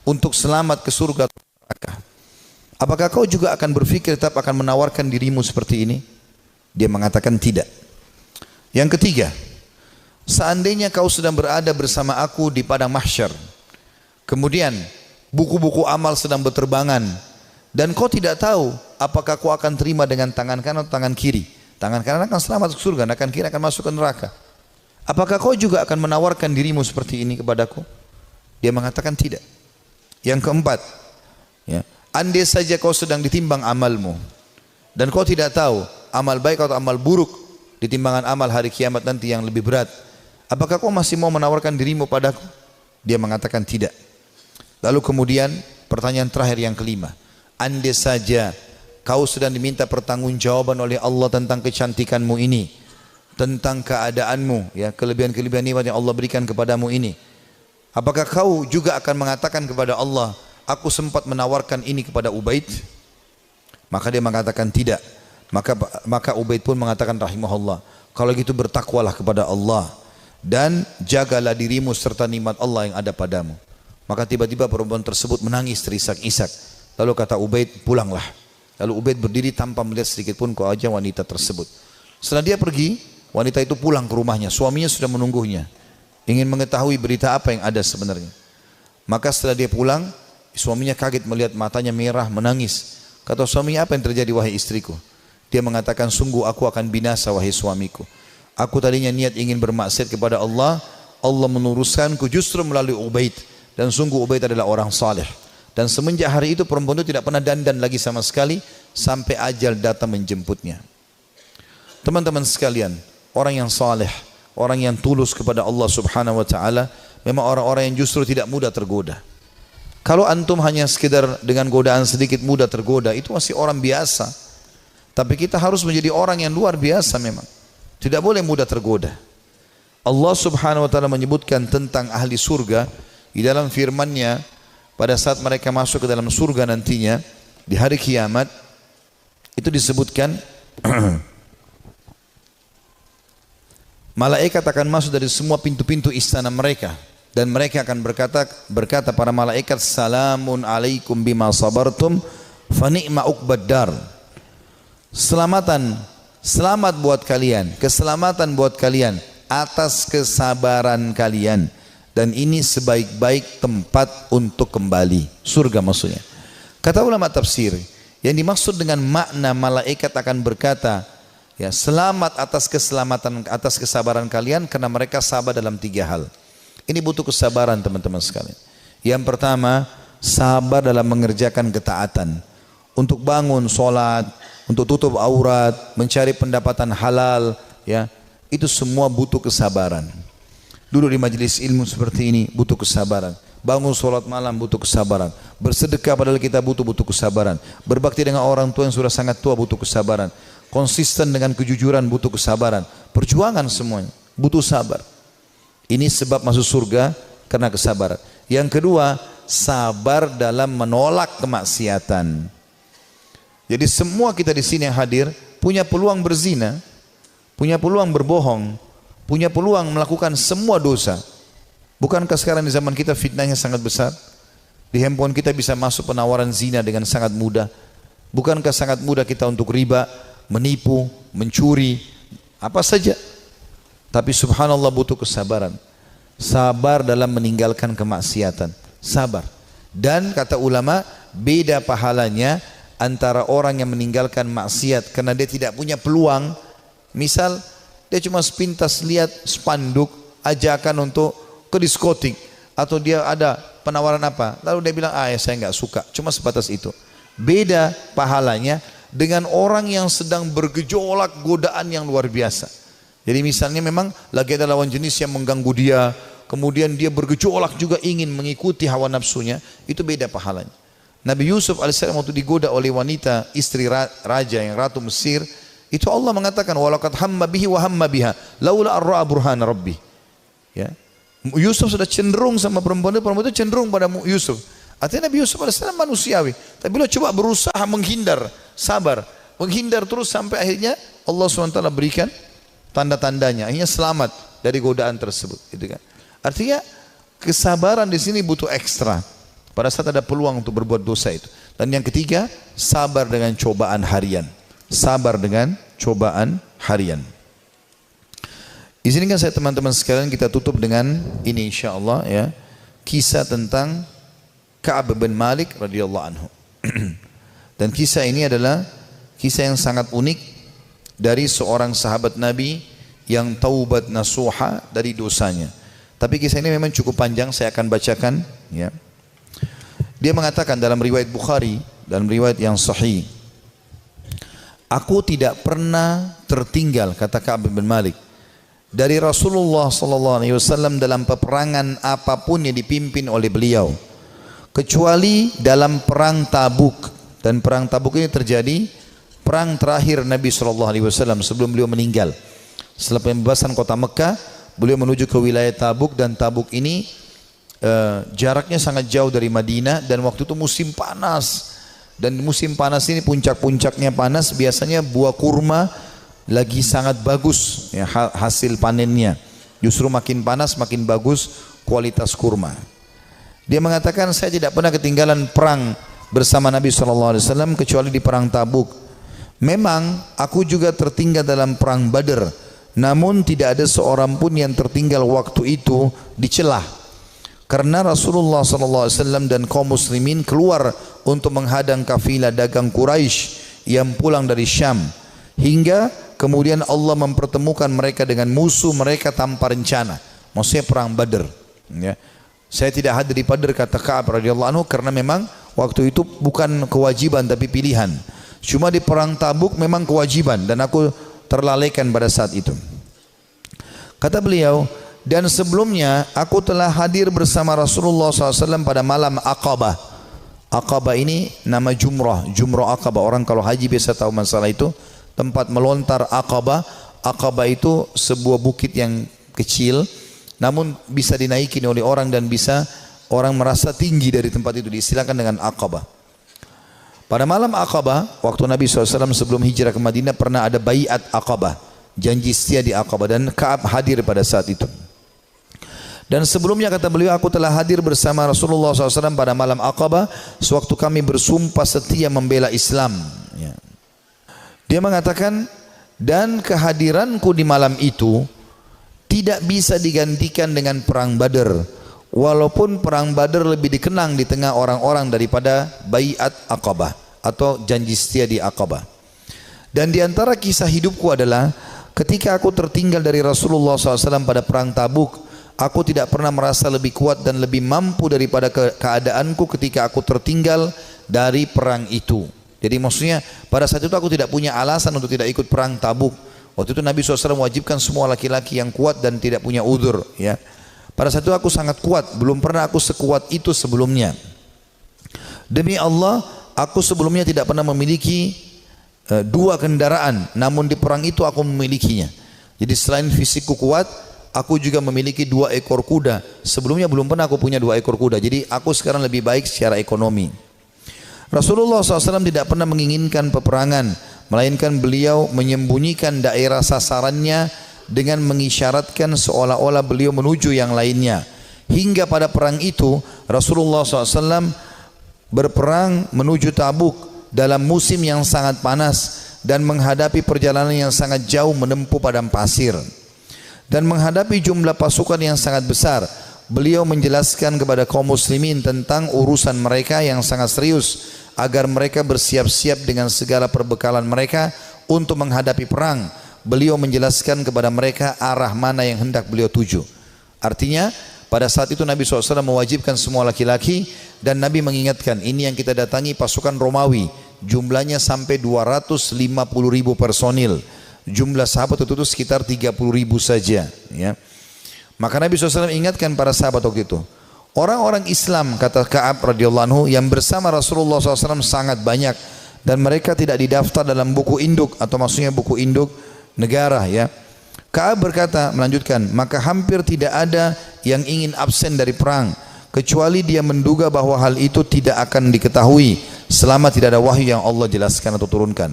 untuk selamat ke surga atau neraka, apakah kau juga akan berpikir tetap akan menawarkan dirimu seperti ini? Dia mengatakan tidak. Yang ketiga, seandainya kau sedang berada bersama aku di padang mahsyar, kemudian buku-buku amal sedang berterbangan, dan kau tidak tahu apakah kau akan terima dengan tangan kanan atau tangan kiri. Tangan kanan akan selamat ke surga, tangan kiri akan masuk ke neraka. Apakah kau juga akan menawarkan dirimu seperti ini kepadaku? Dia mengatakan tidak. Yang keempat, ya, andai saja kau sedang ditimbang amalmu, dan kau tidak tahu amal baik atau amal buruk di timbangan amal hari kiamat nanti yang lebih berat, apakah kau masih mau menawarkan dirimu padaku? Dia mengatakan tidak. Lalu kemudian pertanyaan terakhir yang kelima, andai saja kau sedang diminta pertanggungjawaban oleh Allah tentang kecantikanmu ini, tentang keadaanmu, ya, kelebihan-kelebihan nikmat yang Allah berikan kepadamu ini, apakah kau juga akan mengatakan kepada Allah, aku sempat menawarkan ini kepada Ubaid? Maka dia mengatakan tidak. Maka Ubaid pun mengatakan rahimahullah, kalau gitu bertakwalah kepada Allah dan jagalah dirimu serta nikmat Allah yang ada padamu. Maka tiba-tiba perempuan tersebut menangis terisak-isak. Lalu kata Ubaid, pulanglah. Lalu Ubaid berdiri tanpa melihat sedikit pun ke wajah wanita tersebut. Setelah dia pergi, wanita itu pulang ke rumahnya. Suaminya sudah menunggunya, ingin mengetahui berita apa yang ada sebenarnya. Maka setelah dia pulang, suaminya kaget melihat matanya merah, menangis. Kata suaminya, apa yang terjadi wahai istriku? Dia mengatakan, sungguh aku akan binasa wahai suamiku. Aku tadinya niat ingin bermaksiat kepada Allah, Allah meluruskanku justru melalui Ubaid. Dan sungguh Ubaid adalah orang saleh. Dan semenjak hari itu perempuan itu tidak pernah dandan lagi sama sekali sampai ajal datang menjemputnya. Teman-teman sekalian, orang yang saleh, orang yang tulus kepada Allah Subhanahu wa taala, memang orang-orang yang justru tidak mudah tergoda. Kalau antum hanya sekedar dengan godaan sedikit mudah tergoda, itu masih orang biasa. Tapi kita harus menjadi orang yang luar biasa memang. Tidak boleh mudah tergoda. Allah Subhanahu wa taala menyebutkan tentang ahli surga di dalam firman-Nya pada saat mereka masuk ke dalam surga nantinya di hari kiamat, itu disebutkan malaikat akan masuk dari semua pintu-pintu istana mereka, dan mereka akan berkata para malaikat, salamun alaikum bima sabartum fa ni'ma uqbad dar. Selamat buat kalian, keselamatan buat kalian atas kesabaran kalian. Dan ini sebaik-baik tempat untuk kembali. Surga maksudnya. Kata ulama tafsir, yang dimaksud dengan makna malaikat akan berkata, ya, selamat atas keselamatan, atas kesabaran kalian karena mereka sabar dalam 3 hal. Ini butuh kesabaran teman-teman sekalian. Yang pertama, sabar dalam mengerjakan ketaatan. Untuk bangun sholat, untuk tutup aurat, mencari pendapatan halal, ya, itu semua butuh kesabaran. Duduk di majelis ilmu seperti ini butuh kesabaran. Bangun sholat malam butuh kesabaran. Bersedekah padahal kita butuh kesabaran. Berbakti dengan orang tua yang sudah sangat tua butuh kesabaran. Konsisten dengan kejujuran butuh kesabaran. Perjuangan semuanya butuh sabar. Ini sebab masuk surga karena kesabaran. Yang kedua, sabar dalam menolak kemaksiatan. Jadi semua kita di sini yang hadir punya peluang berzina, punya peluang berbohong, punya peluang melakukan semua dosa. Bukankah sekarang di zaman kita fitnahnya sangat besar? Di handphone kita bisa masuk penawaran zina dengan sangat mudah. Bukankah sangat mudah kita untuk riba, menipu, mencuri, apa saja. Tapi subhanallah butuh kesabaran. Sabar dalam meninggalkan kemaksiatan. Sabar. Dan kata ulama, beda pahalanya antara orang yang meninggalkan maksiat karena dia tidak punya peluang. Misal dia cuma sepintas lihat spanduk ajakan untuk ke diskotik, atau dia ada penawaran apa, lalu dia bilang ya saya nggak suka, cuma sebatas itu. Beda pahalanya dengan orang yang sedang bergejolak godaan yang luar biasa. Jadi misalnya memang lagi ada lawan jenis yang mengganggu dia, kemudian dia bergejolak juga ingin mengikuti hawa nafsunya, itu beda pahalanya. Nabi Yusuf alaihissalam waktu digoda oleh wanita istri raja yang ratu Mesir, itu Allah mengatakan walaqad hamma bihi wa hamma biha laula ar-ra'a burhana rabbi. Ya. Yusuf sudah cenderung sama perempuan itu cenderung pada Yusuf. Artinya Nabi Yusuf alaihissalam manusiawi, tapi beliau coba berusaha menghindar, sabar, menghindar terus sampai akhirnya Allah SWT berikan tanda-tandanya, akhirnya selamat dari godaan tersebut, gitu kan. Artinya kesabaran di sini butuh ekstra pada saat ada peluang untuk berbuat dosa itu. Dan yang ketiga, sabar dengan cobaan harian. Sabar dengan cobaan harian. Izinkan saya teman-teman sekalian kita tutup dengan ini insyaallah ya, kisah tentang Ka'ab bin Malik radhiyallahu anhu. Dan kisah ini adalah kisah yang sangat unik dari seorang sahabat Nabi yang taubat nasuha dari dosanya. Tapi kisah ini memang cukup panjang, saya akan bacakan ya. Dia mengatakan dalam riwayat Bukhari, dalam riwayat yang sahih, aku tidak pernah tertinggal, kata Ka'ab bin Malik, dari Rasulullah SAW dalam peperangan apapun yang dipimpin oleh beliau, kecuali dalam perang Tabuk. Dan perang Tabuk ini terjadi perang terakhir Nabi SAW sebelum beliau meninggal. Setelah pembebasan kota Mekah, beliau menuju ke wilayah Tabuk, dan Tabuk ini jaraknya sangat jauh dari Madinah, dan waktu itu musim panas. Dan musim panas ini puncak-puncaknya panas, biasanya buah kurma lagi sangat bagus ya, hasil panennya. Justru makin panas makin bagus kualitas kurma. Dia mengatakan saya tidak pernah ketinggalan perang bersama Nabi SAW kecuali di perang Tabuk. Memang aku juga tertinggal dalam perang Badr, namun tidak ada seorang pun yang tertinggal waktu itu dicelah. Karena Rasulullah SAW dan kaum muslimin keluar untuk menghadang kafilah dagang Quraisy yang pulang dari Syam, hingga kemudian Allah mempertemukan mereka dengan musuh mereka tanpa rencana. Maksudnya perang Badr ya. Saya tidak hadir di Badr, kata Ka'ab radhiyallahu anhu, karena memang waktu itu bukan kewajiban tapi pilihan. Cuma di perang Tabuk memang kewajiban, dan aku terlalaikan pada saat itu. Kata beliau, dan sebelumnya aku telah hadir bersama Rasulullah SAW pada malam Aqabah. Aqabah ini nama Jumrah, Jumrah Aqabah. Orang kalau haji biasa tahu masalah itu. Tempat melontar Aqabah. Aqabah itu sebuah bukit yang kecil, namun bisa dinaiki oleh orang dan bisa orang merasa tinggi dari tempat itu, diistilahkan dengan Aqabah. Pada malam Aqabah, waktu Nabi SAW sebelum hijrah ke Madinah, pernah ada baiat Aqabah, janji setia di Aqabah, dan Ka'ab hadir pada saat itu. Dan sebelumnya, kata beliau, aku telah hadir bersama Rasulullah SAW pada malam Aqabah sewaktu kami bersumpah setia membela Islam ya. Dia mengatakan, dan kehadiranku di malam itu tidak bisa digantikan dengan perang Badar. Walaupun perang Badar lebih dikenang di tengah orang-orang daripada Baiat Aqabah atau janji setia di Aqabah. Dan di antara kisah hidupku adalah ketika aku tertinggal dari Rasulullah SAW pada perang Tabuk, aku tidak pernah merasa lebih kuat dan lebih mampu daripada keadaanku ketika aku tertinggal dari perang itu. Jadi maksudnya pada saat itu aku tidak punya alasan untuk tidak ikut perang Tabuk. Waktu itu Nabi SAW mewajibkan semua laki-laki yang kuat dan tidak punya udzur, ya. Pada saat itu aku sangat kuat, belum pernah aku sekuat itu sebelumnya. Demi Allah, aku sebelumnya tidak pernah memiliki dua kendaraan, namun di perang itu aku memilikinya. Jadi selain fisikku kuat, aku juga memiliki 2 ekor kuda. Sebelumnya belum pernah aku punya 2 ekor kuda. Jadi aku sekarang lebih baik secara ekonomi. Rasulullah SAW tidak pernah menginginkan peperangan, melainkan beliau menyembunyikan daerah sasarannya dengan mengisyaratkan seolah-olah beliau menuju yang lainnya. Hingga pada perang itu Rasulullah SAW berperang menuju Tabuk dalam musim yang sangat panas dan menghadapi perjalanan yang sangat jauh menempuh padang pasir. Dan menghadapi jumlah pasukan yang sangat besar, beliau menjelaskan kepada kaum muslimin tentang urusan mereka yang sangat serius, agar mereka bersiap-siap dengan segala perbekalan mereka untuk menghadapi perang. Beliau menjelaskan kepada mereka arah mana yang hendak beliau tuju. Artinya pada saat itu Nabi SAW mewajibkan semua laki-laki, dan Nabi mengingatkan, ini yang kita datangi pasukan Romawi, jumlahnya sampai 250.000 personil. Jumlah sahabat itu sekitar 30.000 saja, ya. Maka Nabi SAW ingatkan para sahabat waktu itu, orang-orang Islam, kata Ka'ab radhiyallahu anhu, yang bersama Rasulullah SAW sangat banyak, dan mereka tidak didaftar dalam buku induk, atau maksudnya buku induk negara, ya. Ka'ab berkata, melanjutkan, maka hampir tidak ada yang ingin absen dari perang, kecuali dia menduga bahwa hal itu tidak akan diketahui selama tidak ada wahyu yang Allah jelaskan atau turunkan.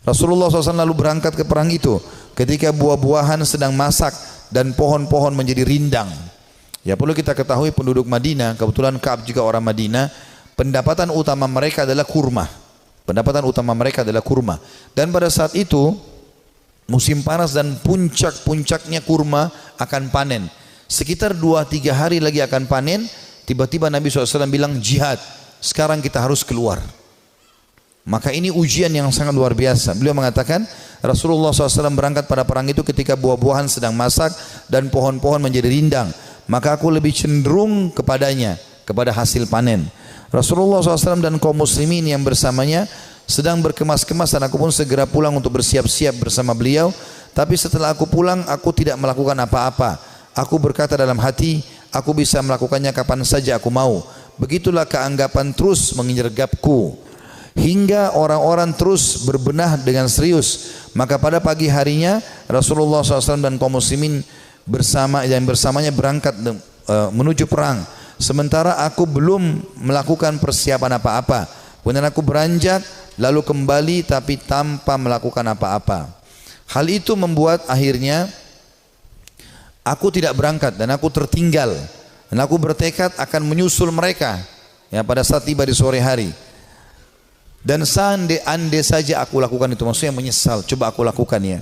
Rasulullah SAW lalu berangkat ke perang itu ketika buah-buahan sedang masak dan pohon-pohon menjadi rindang. Ya, perlu kita ketahui penduduk Madinah, kebetulan Ka'ab juga orang Madinah, pendapatan utama mereka adalah kurma. Pendapatan utama mereka adalah kurma. Dan pada saat itu musim panas dan puncak-puncaknya kurma akan panen. Sekitar 2-3 hari lagi akan panen. Tiba-tiba Nabi SAW bilang, jihad, sekarang kita harus keluar. Maka ini ujian yang sangat luar biasa. Beliau mengatakan Rasulullah SAW berangkat pada perang itu ketika buah-buahan sedang masak dan pohon-pohon menjadi rindang. Maka aku lebih cenderung kepadanya, kepada hasil panen. Rasulullah SAW dan kaum muslimin yang bersamanya sedang berkemas-kemas, dan aku pun segera pulang untuk bersiap-siap bersama beliau. Tapi setelah aku pulang, aku tidak melakukan apa-apa. Aku berkata dalam hati, aku bisa melakukannya kapan saja aku mau. Begitulah keanggapan terus menyergapku, hingga orang-orang terus berbenah dengan serius. Maka pada pagi harinya Rasulullah SAW dan kaum muslimin bersamanya berangkat menuju perang. Sementara aku belum melakukan persiapan apa-apa. Kemudian aku beranjak lalu kembali tapi tanpa melakukan apa-apa. Hal itu membuat akhirnya aku tidak berangkat dan aku tertinggal. Dan aku bertekad akan menyusul mereka, ya, pada saat tiba di sore hari. Dan seandai saja aku lakukan itu, maksudnya menyesal, coba aku lakukan, ya.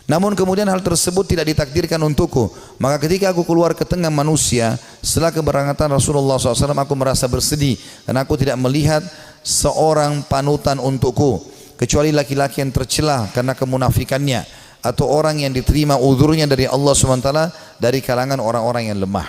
Namun kemudian hal tersebut tidak ditakdirkan untukku. Maka ketika aku keluar ke tengah manusia setelah keberangkatan Rasulullah SAW, aku merasa bersedih dan aku tidak melihat seorang panutan untukku kecuali laki-laki yang tercelah karena kemunafikannya, atau orang yang diterima uzurnya dari Allah SWT dari kalangan orang-orang yang lemah.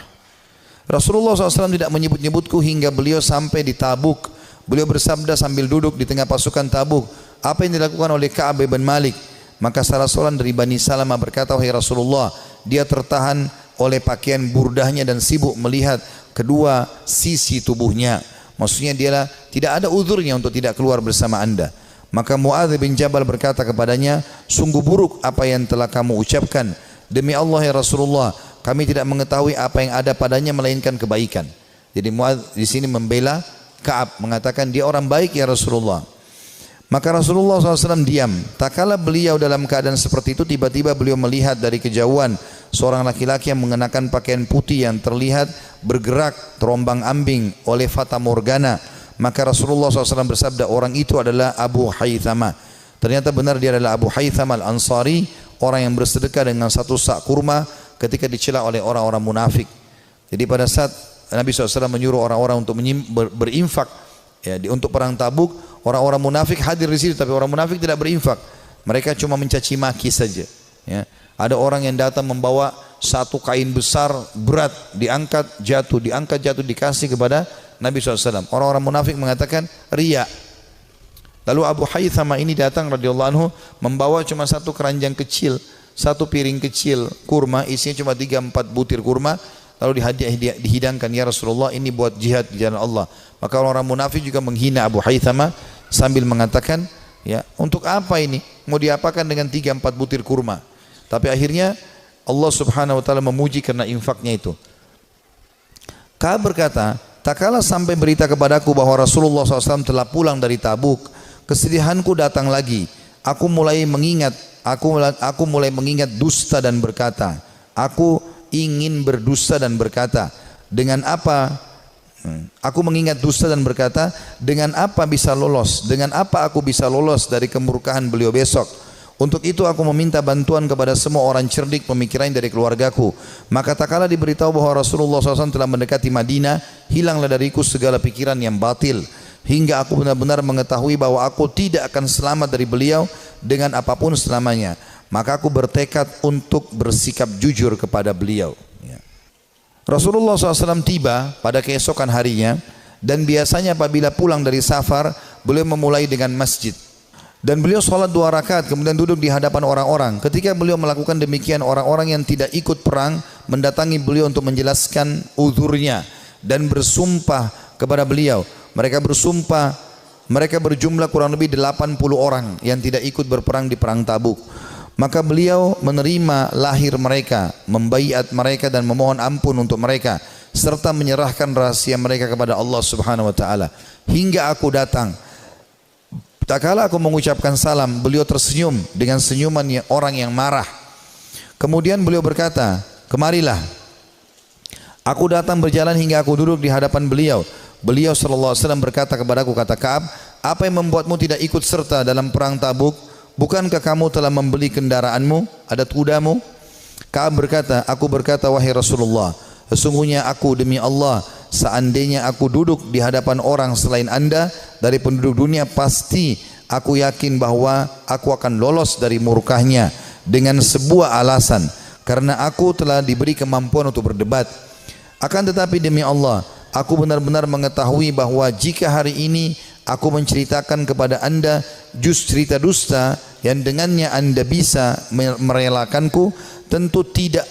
Rasulullah SAW tidak menyebut-nyebutku hingga beliau sampai di Tabuk. Beliau bersabda sambil duduk di tengah pasukan Tabuk, apa yang dilakukan oleh Ka'ab bin Malik? Maka salah seorang dari Bani Salamah berkata, wahai Rasulullah, dia tertahan oleh pakaian burdahnya dan sibuk melihat kedua sisi tubuhnya. Maksudnya dia tidak ada uzurnya untuk tidak keluar bersama anda. Maka Mu'adz bin Jabal berkata kepadanya, sungguh buruk apa yang telah kamu ucapkan. Demi Allah ya Rasulullah, kami tidak mengetahui apa yang ada padanya melainkan kebaikan. Jadi Mu'adz di sini membela Ka'ab, mengatakan dia orang baik ya Rasulullah. Maka Rasulullah SAW diam. Tak kala beliau dalam keadaan seperti itu, tiba-tiba beliau melihat dari kejauhan seorang laki-laki yang mengenakan pakaian putih yang terlihat bergerak terombang ambing oleh fata morgana. Maka Rasulullah SAW bersabda, orang itu adalah Abu Haythamah. Ternyata benar dia adalah Abu Haythamah al-Ansari, orang yang bersedekah dengan satu sak kurma ketika dicela oleh orang-orang munafik. Jadi pada saat Nabi SAW menyuruh orang-orang untuk berinfak ya, untuk perang Tabuk, orang-orang munafik hadir di situ, tapi orang munafik tidak berinfak. Mereka cuma mencaci maki saja. Ya. Ada orang yang datang membawa satu kain besar berat, diangkat jatuh, dikasih kepada Nabi SAW. Orang-orang munafik mengatakan riya. Lalu Abu Haythama ini datang radhiyallahu anhu membawa cuma satu keranjang kecil, satu piring kecil kurma, isinya cuma 3-4 butir kurma. Lalu dihidangkan, ya Rasulullah, ini buat jihad di jalan Allah. Maka orang munafik juga menghina Abu Haythama sambil mengatakan, ya, untuk apa ini? Mau diapakan dengan 3-4 butir kurma? Tapi akhirnya Allah Subhanahu wa taala memuji karena infaknya itu. Ka'ab berkata, tak kala sampai berita kepadaku bahwa Rasulullah SAW telah pulang dari Tabuk, kesedihanku datang lagi. Aku mulai mengingat dusta dan berkata, aku ingin berdusta dan berkata, dengan apa? Aku mengingat dusta dan berkata, dengan apa bisa lolos? Dengan apa aku bisa lolos dari kemurkaan beliau besok? Untuk itu aku meminta bantuan kepada semua orang cerdik pemikiran dari keluargaku. Maka tak kala diberitahu bahwa Rasulullah SAW telah mendekati Madinah, hilanglah dariku segala pikiran yang batil, hingga aku benar-benar mengetahui bahwa aku tidak akan selamat dari beliau dengan apapun selamanya. Maka aku bertekad untuk bersikap jujur kepada beliau. Rasulullah SAW tiba pada keesokan harinya, dan biasanya apabila pulang dari safar, beliau memulai dengan masjid. Dan beliau sholat 2 rakaat, kemudian duduk di hadapan orang-orang. Ketika beliau melakukan demikian, orang-orang yang tidak ikut perang mendatangi beliau untuk menjelaskan uzurnya dan bersumpah kepada beliau. Mereka bersumpah, mereka berjumlah kurang lebih 80 orang yang tidak ikut berperang di perang Tabuk. Maka beliau menerima lahir mereka, membaiat mereka dan memohon ampun untuk mereka, serta menyerahkan rahasia mereka kepada Allah Subhanahu wa taala. Hingga aku datang, tak kala aku mengucapkan salam, beliau tersenyum dengan senyuman orang yang marah. Kemudian beliau berkata, kemarilah. Aku datang berjalan hingga aku duduk di hadapan beliau. Beliau sallallahu alaihi wasallam berkata kepadaku, kata Ka'ab, apa yang membuatmu tidak ikut serta dalam perang Tabuk? Bukankah kamu telah membeli kendaraanmu, ada kudamu? Ka'ab berkata, aku berkata, wahai Rasulullah, sesungguhnya aku demi Allah, seandainya aku duduk di hadapan orang selain anda dari penduduk dunia, pasti aku yakin bahwa aku akan lolos dari murkahnya dengan sebuah alasan, karena aku telah diberi kemampuan untuk berdebat. Akan tetapi demi Allah, aku benar-benar mengetahui bahwa jika hari ini aku menceritakan kepada anda cerita dusta yang dengannya anda bisa merelakanku, tentu tidak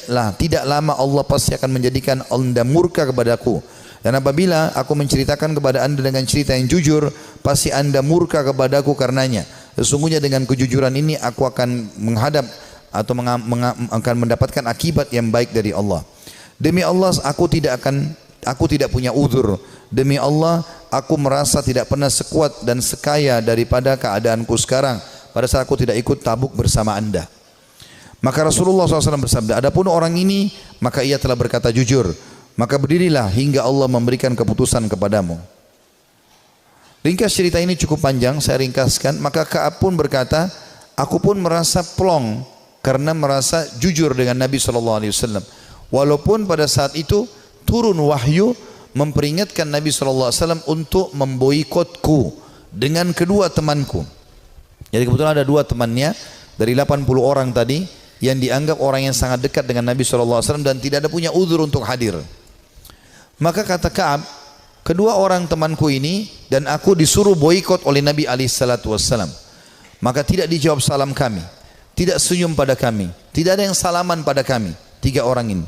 lama Allah pasti akan menjadikan anda murka kepadaku. Dan apabila aku menceritakan kepada anda dengan cerita yang jujur, pasti anda murka kepadaku karenanya. Sesungguhnya dengan kejujuran ini aku akan menghadap atau akan mendapatkan akibat yang baik dari Allah. Demi Allah aku tidak punya uzur. Demi Allah aku merasa tidak pernah sekuat dan sekaya daripada keadaanku sekarang pada saat aku tidak ikut Tabuk bersama anda. Maka Rasulullah SAW bersabda, adapun orang ini maka ia telah berkata jujur, maka berdirilah hingga Allah memberikan keputusan kepadamu. Ringkas cerita ini cukup panjang, saya ringkaskan. Maka Ka'ab pun berkata, aku pun merasa plong karena merasa jujur dengan Nabi SAW. Walaupun pada saat itu turun wahyu memperingatkan Nabi SAW untuk memboikotku dengan kedua temanku. Jadi kebetulan ada 2 temannya dari 80 orang tadi yang dianggap orang yang sangat dekat dengan Nabi SAW dan tidak ada punya uzur untuk hadir. Maka kata Ka'ab, kedua orang temanku ini dan aku disuruh boikot oleh Nabi SAW. Maka tidak dijawab salam kami, tidak senyum pada kami, tidak ada yang salaman pada kami, 3 orang ini.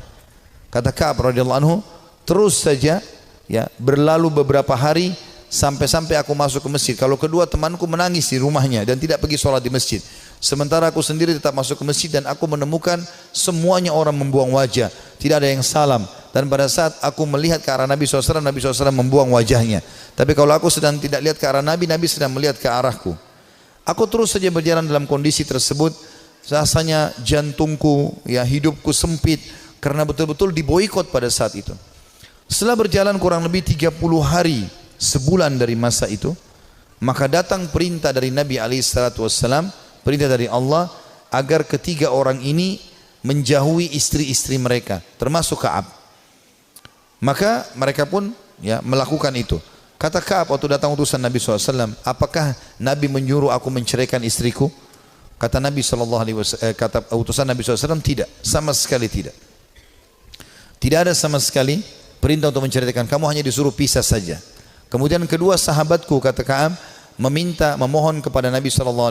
Kata Ka'ab radhiyallahu anhu, terus saja ya berlalu beberapa hari sampai aku masuk ke masjid. Kalau kedua temanku menangis di rumahnya dan tidak pergi sholat di masjid, sementara aku sendiri tetap masuk ke masjid dan aku menemukan semuanya orang membuang wajah, tidak ada yang salam. Dan pada saat aku melihat ke arah Nabi SAW, Nabi SAW membuang wajahnya. Tapi kalau aku sedang tidak lihat ke arah Nabi, Nabi sedang melihat ke arahku. Aku terus saja berjalan dalam kondisi tersebut. Rasanya jantungku, ya hidupku sempit karena betul-betul diboikot pada saat itu. Setelah berjalan kurang lebih 30 hari, sebulan dari masa itu, maka datang perintah dari Nabi SAW, perintah dari Allah agar ketiga orang ini menjauhi istri-istri mereka, termasuk Ka'ab. Maka mereka pun ya melakukan itu. Kata Ka'ab waktu datang utusan Nabi SAW, apakah Nabi menyuruh aku menceraikan istriku? Kata Nabi SAW, kata utusan Nabi SAW, tidak, sama sekali tidak. Tidak ada sama sekali perintah untuk menceraikan, kamu hanya disuruh pisah saja. Kemudian kedua sahabatku, kata Ka'ab, memohon kepada Nabi SAW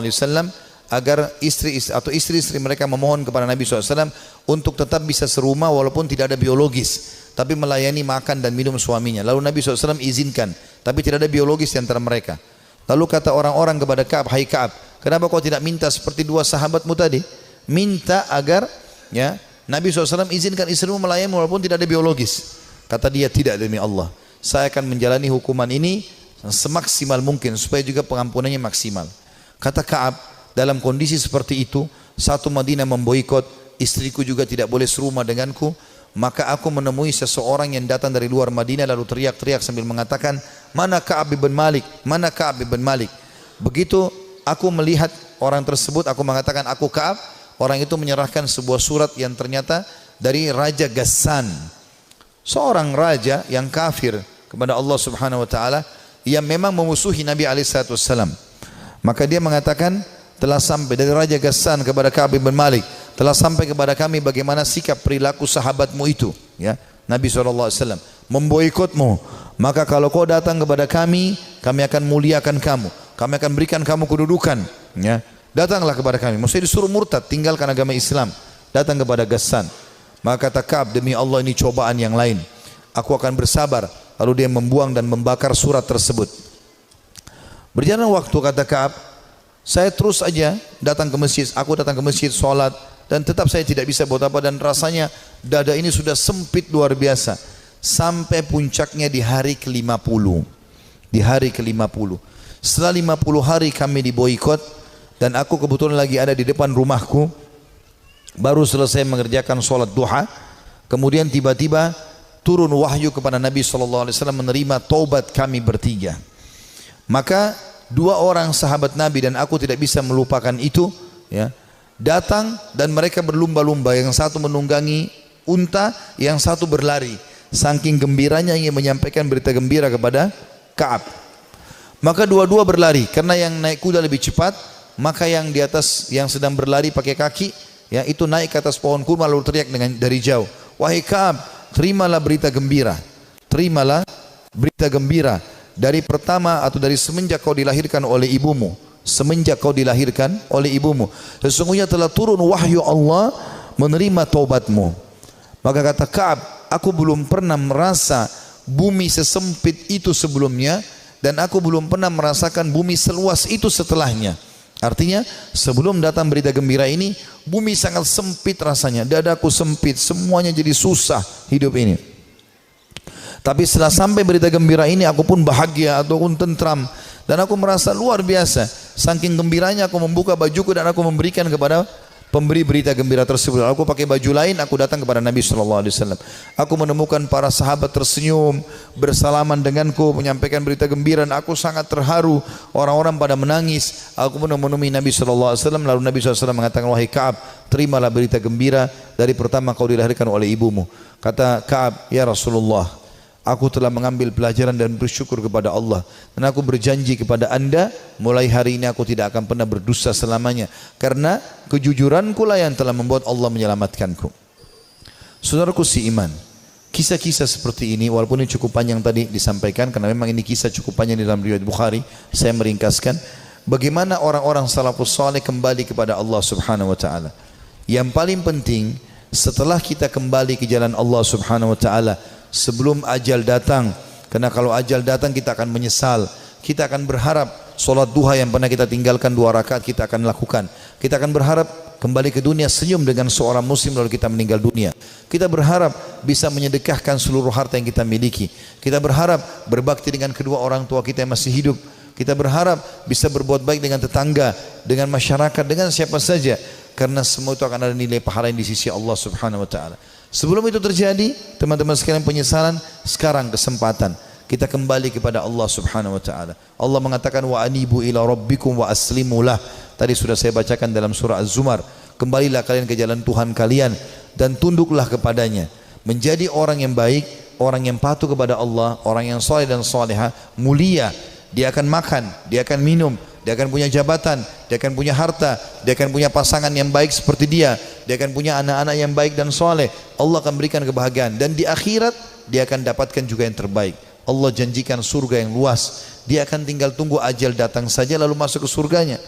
agar istri-istri mereka memohon kepada Nabi SAW untuk tetap bisa serumah walaupun tidak ada biologis, tapi melayani makan dan minum suaminya. Lalu Nabi SAW izinkan, tapi tidak ada biologis di antara mereka. Lalu kata orang-orang kepada Ka'ab, hai Ka'ab, kenapa kau tidak minta seperti dua sahabatmu tadi? Minta agar ya Nabi SAW izinkan istrimu melayani walaupun tidak ada biologis. Kata dia, tidak, demi Allah, saya akan menjalani hukuman ini semaksimal mungkin supaya juga pengampunannya maksimal. Kata Ka'ab, dalam kondisi seperti itu, satu Madinah memboikot, istriku juga tidak boleh serumah denganku, maka aku menemui seseorang yang datang dari luar Madinah lalu teriak-teriak sambil mengatakan, mana Ka'ab bin Malik, mana Ka'ab bin Malik. Begitu aku melihat orang tersebut, aku mengatakan aku Ka'ab. Orang itu menyerahkan sebuah surat yang ternyata dari Raja Ghassan, seorang raja yang kafir kepada Allah Subhanahu Wa Taala, yang memang memusuhi Nabi SAW. Maka dia mengatakan, telah sampai dari Raja Ghassan kepada Ka'ab bin Malik, telah sampai kepada kami bagaimana sikap perilaku sahabatmu itu, ya Nabi SAW memboikotmu. Maka kalau kau datang kepada kami akan muliakan kamu, kami akan berikan kamu kedudukan, ya datanglah kepada kami. Maksudnya disuruh murtad, tinggalkan agama Islam, datang kepada Ghassan. Maka kata Ka'ab, demi Allah ini cobaan yang lain, aku akan bersabar. Lalu dia membuang dan membakar surat tersebut. Berjalan waktu, kata Ka'ab, saya terus aja datang ke masjid, aku datang ke masjid sholat, dan tetap saya tidak bisa buat apa, dan rasanya dada ini sudah sempit luar biasa. Sampai puncaknya di hari ke-50. Di hari ke-50. Setelah 50 hari kami diboikot, dan aku kebetulan lagi ada di depan rumahku, baru selesai mengerjakan sholat duha, kemudian tiba-tiba turun wahyu kepada Nabi SAW menerima taubat kami bertiga. Maka dua orang sahabat Nabi dan aku tidak bisa melupakan itu, ya, datang dan mereka berlumba-lumba, yang satu menunggangi unta, yang satu berlari, saking gembiranya ingin menyampaikan berita gembira kepada Ka'ab. Maka dua-dua berlari, karena yang naik kuda lebih cepat, maka yang di atas yang sedang berlari pakai kaki, ya itu naik ke atas pohon kurma lalu teriak dari jauh, wahai Ka'ab, terimalah berita gembira, terimalah berita gembira. Dari pertama atau dari semenjak kau dilahirkan oleh ibumu, semenjak kau dilahirkan oleh ibumu, sesungguhnya telah turun wahyu Allah menerima taubatmu. Maka kata Ka'ab, aku belum pernah merasa bumi sesempit itu sebelumnya, dan aku belum pernah merasakan bumi seluas itu setelahnya. Artinya sebelum datang berita gembira ini, bumi sangat sempit rasanya, dadaku sempit, semuanya jadi susah hidup ini. Tapi setelah sampai berita gembira ini, aku pun bahagia ataupun tentram, dan aku merasa luar biasa. Saking gembiranya aku membuka bajuku dan aku memberikan kepada pemberi berita gembira tersebut. Aku pakai baju lain, aku datang kepada Nabi SAW. Aku menemukan para sahabat tersenyum, bersalaman denganku, menyampaikan berita gembira, dan aku sangat terharu. Orang-orang pada menangis. Aku pun menemui Nabi SAW. Lalu Nabi SAW mengatakan, wahai Ka'ab, terimalah berita gembira dari pertama kau dilahirkan oleh ibumu. Kata Ka'ab, ya Rasulullah, aku telah mengambil pelajaran dan bersyukur kepada Allah, dan aku berjanji kepada anda, mulai hari ini aku tidak akan pernah berdusta selamanya, karena kejujuranku lah yang telah membuat Allah menyelamatkanku. Saudaraku si iman, kisah-kisah seperti ini, walaupun ini cukup panjang tadi disampaikan, karena memang ini kisah cukup panjang di dalam riwayat Bukhari, saya meringkaskan bagaimana orang-orang salafus saleh kembali kepada Allah Subhanahu Wa Taala. Yang paling penting, setelah kita kembali ke jalan Allah Subhanahu Wa Taala, sebelum ajal datang, karena kalau ajal datang kita akan menyesal. Kita akan berharap solat duha yang pernah kita tinggalkan 2 rakaat kita akan lakukan. Kita akan berharap kembali ke dunia senyum dengan seorang muslim lalu kita meninggal dunia. Kita berharap bisa menyedekahkan seluruh harta yang kita miliki. Kita berharap berbakti dengan kedua orang tua kita yang masih hidup. Kita berharap bisa berbuat baik dengan tetangga, dengan masyarakat, dengan siapa saja, karena semua itu akan ada nilai pahala yang di sisi Allah Subhanahu Wa Taala. Sebelum itu terjadi, teman-teman sekalian, penyesalan, sekarang kesempatan kita kembali kepada Allah Subhanahu Wa Taala. Allah mengatakan wa anibu ila rabbikum wa aslimu lah. Tadi sudah saya bacakan dalam surah Az-Zumar. kembalilah kalian ke jalan Tuhan kalian dan tunduklah kepadanya. Menjadi orang yang baik, orang yang patuh kepada Allah, orang yang saleh dan salehah, mulia. Dia akan makan, dia akan minum, dia akan punya jabatan, dia akan punya harta, dia akan punya pasangan yang baik seperti dia akan punya anak-anak yang baik dan saleh. Allah akan berikan kebahagiaan, dan di akhirat dia akan dapatkan juga yang terbaik. Allah janjikan surga yang luas. Dia akan tinggal tunggu ajal datang saja lalu masuk ke surganya.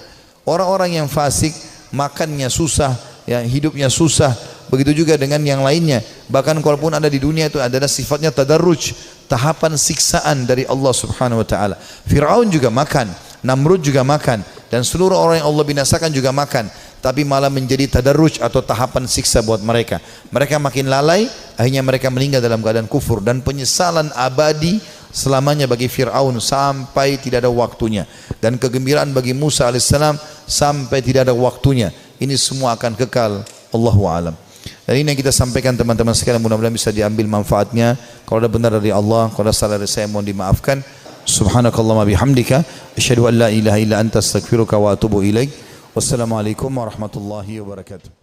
Orang-orang yang fasik, makannya susah, ya, hidupnya susah. Begitu juga dengan yang lainnya. Bahkan kalaupun ada di dunia itu adalah sifatnya tadarruj, tahapan siksaan dari Allah Subhanahu wa taala. Firaun juga makan, Namrud juga makan, dan seluruh orang yang Allah binasakan juga makan, tapi malah menjadi tadarruj atau tahapan siksa buat mereka. Mereka makin lalai, akhirnya mereka meninggal dalam keadaan kufur, dan penyesalan abadi selamanya bagi Fir'aun sampai tidak ada waktunya, dan kegembiraan bagi Musa alaihissalam sampai tidak ada waktunya. Ini semua akan kekal. Allahu a'lam. Dan ini yang kita sampaikan teman-teman sekalian, mudah-mudahan bisa diambil manfaatnya. Kalau ada benar dari Allah, kalau ada salah dari saya mohon dimaafkan. Subhanakallahumma bihamdika asyhadu an la ilaha illa anta astaghfiruka wa atubu ilaik. Wassalamualaikum warahmatullahi wabarakatuh.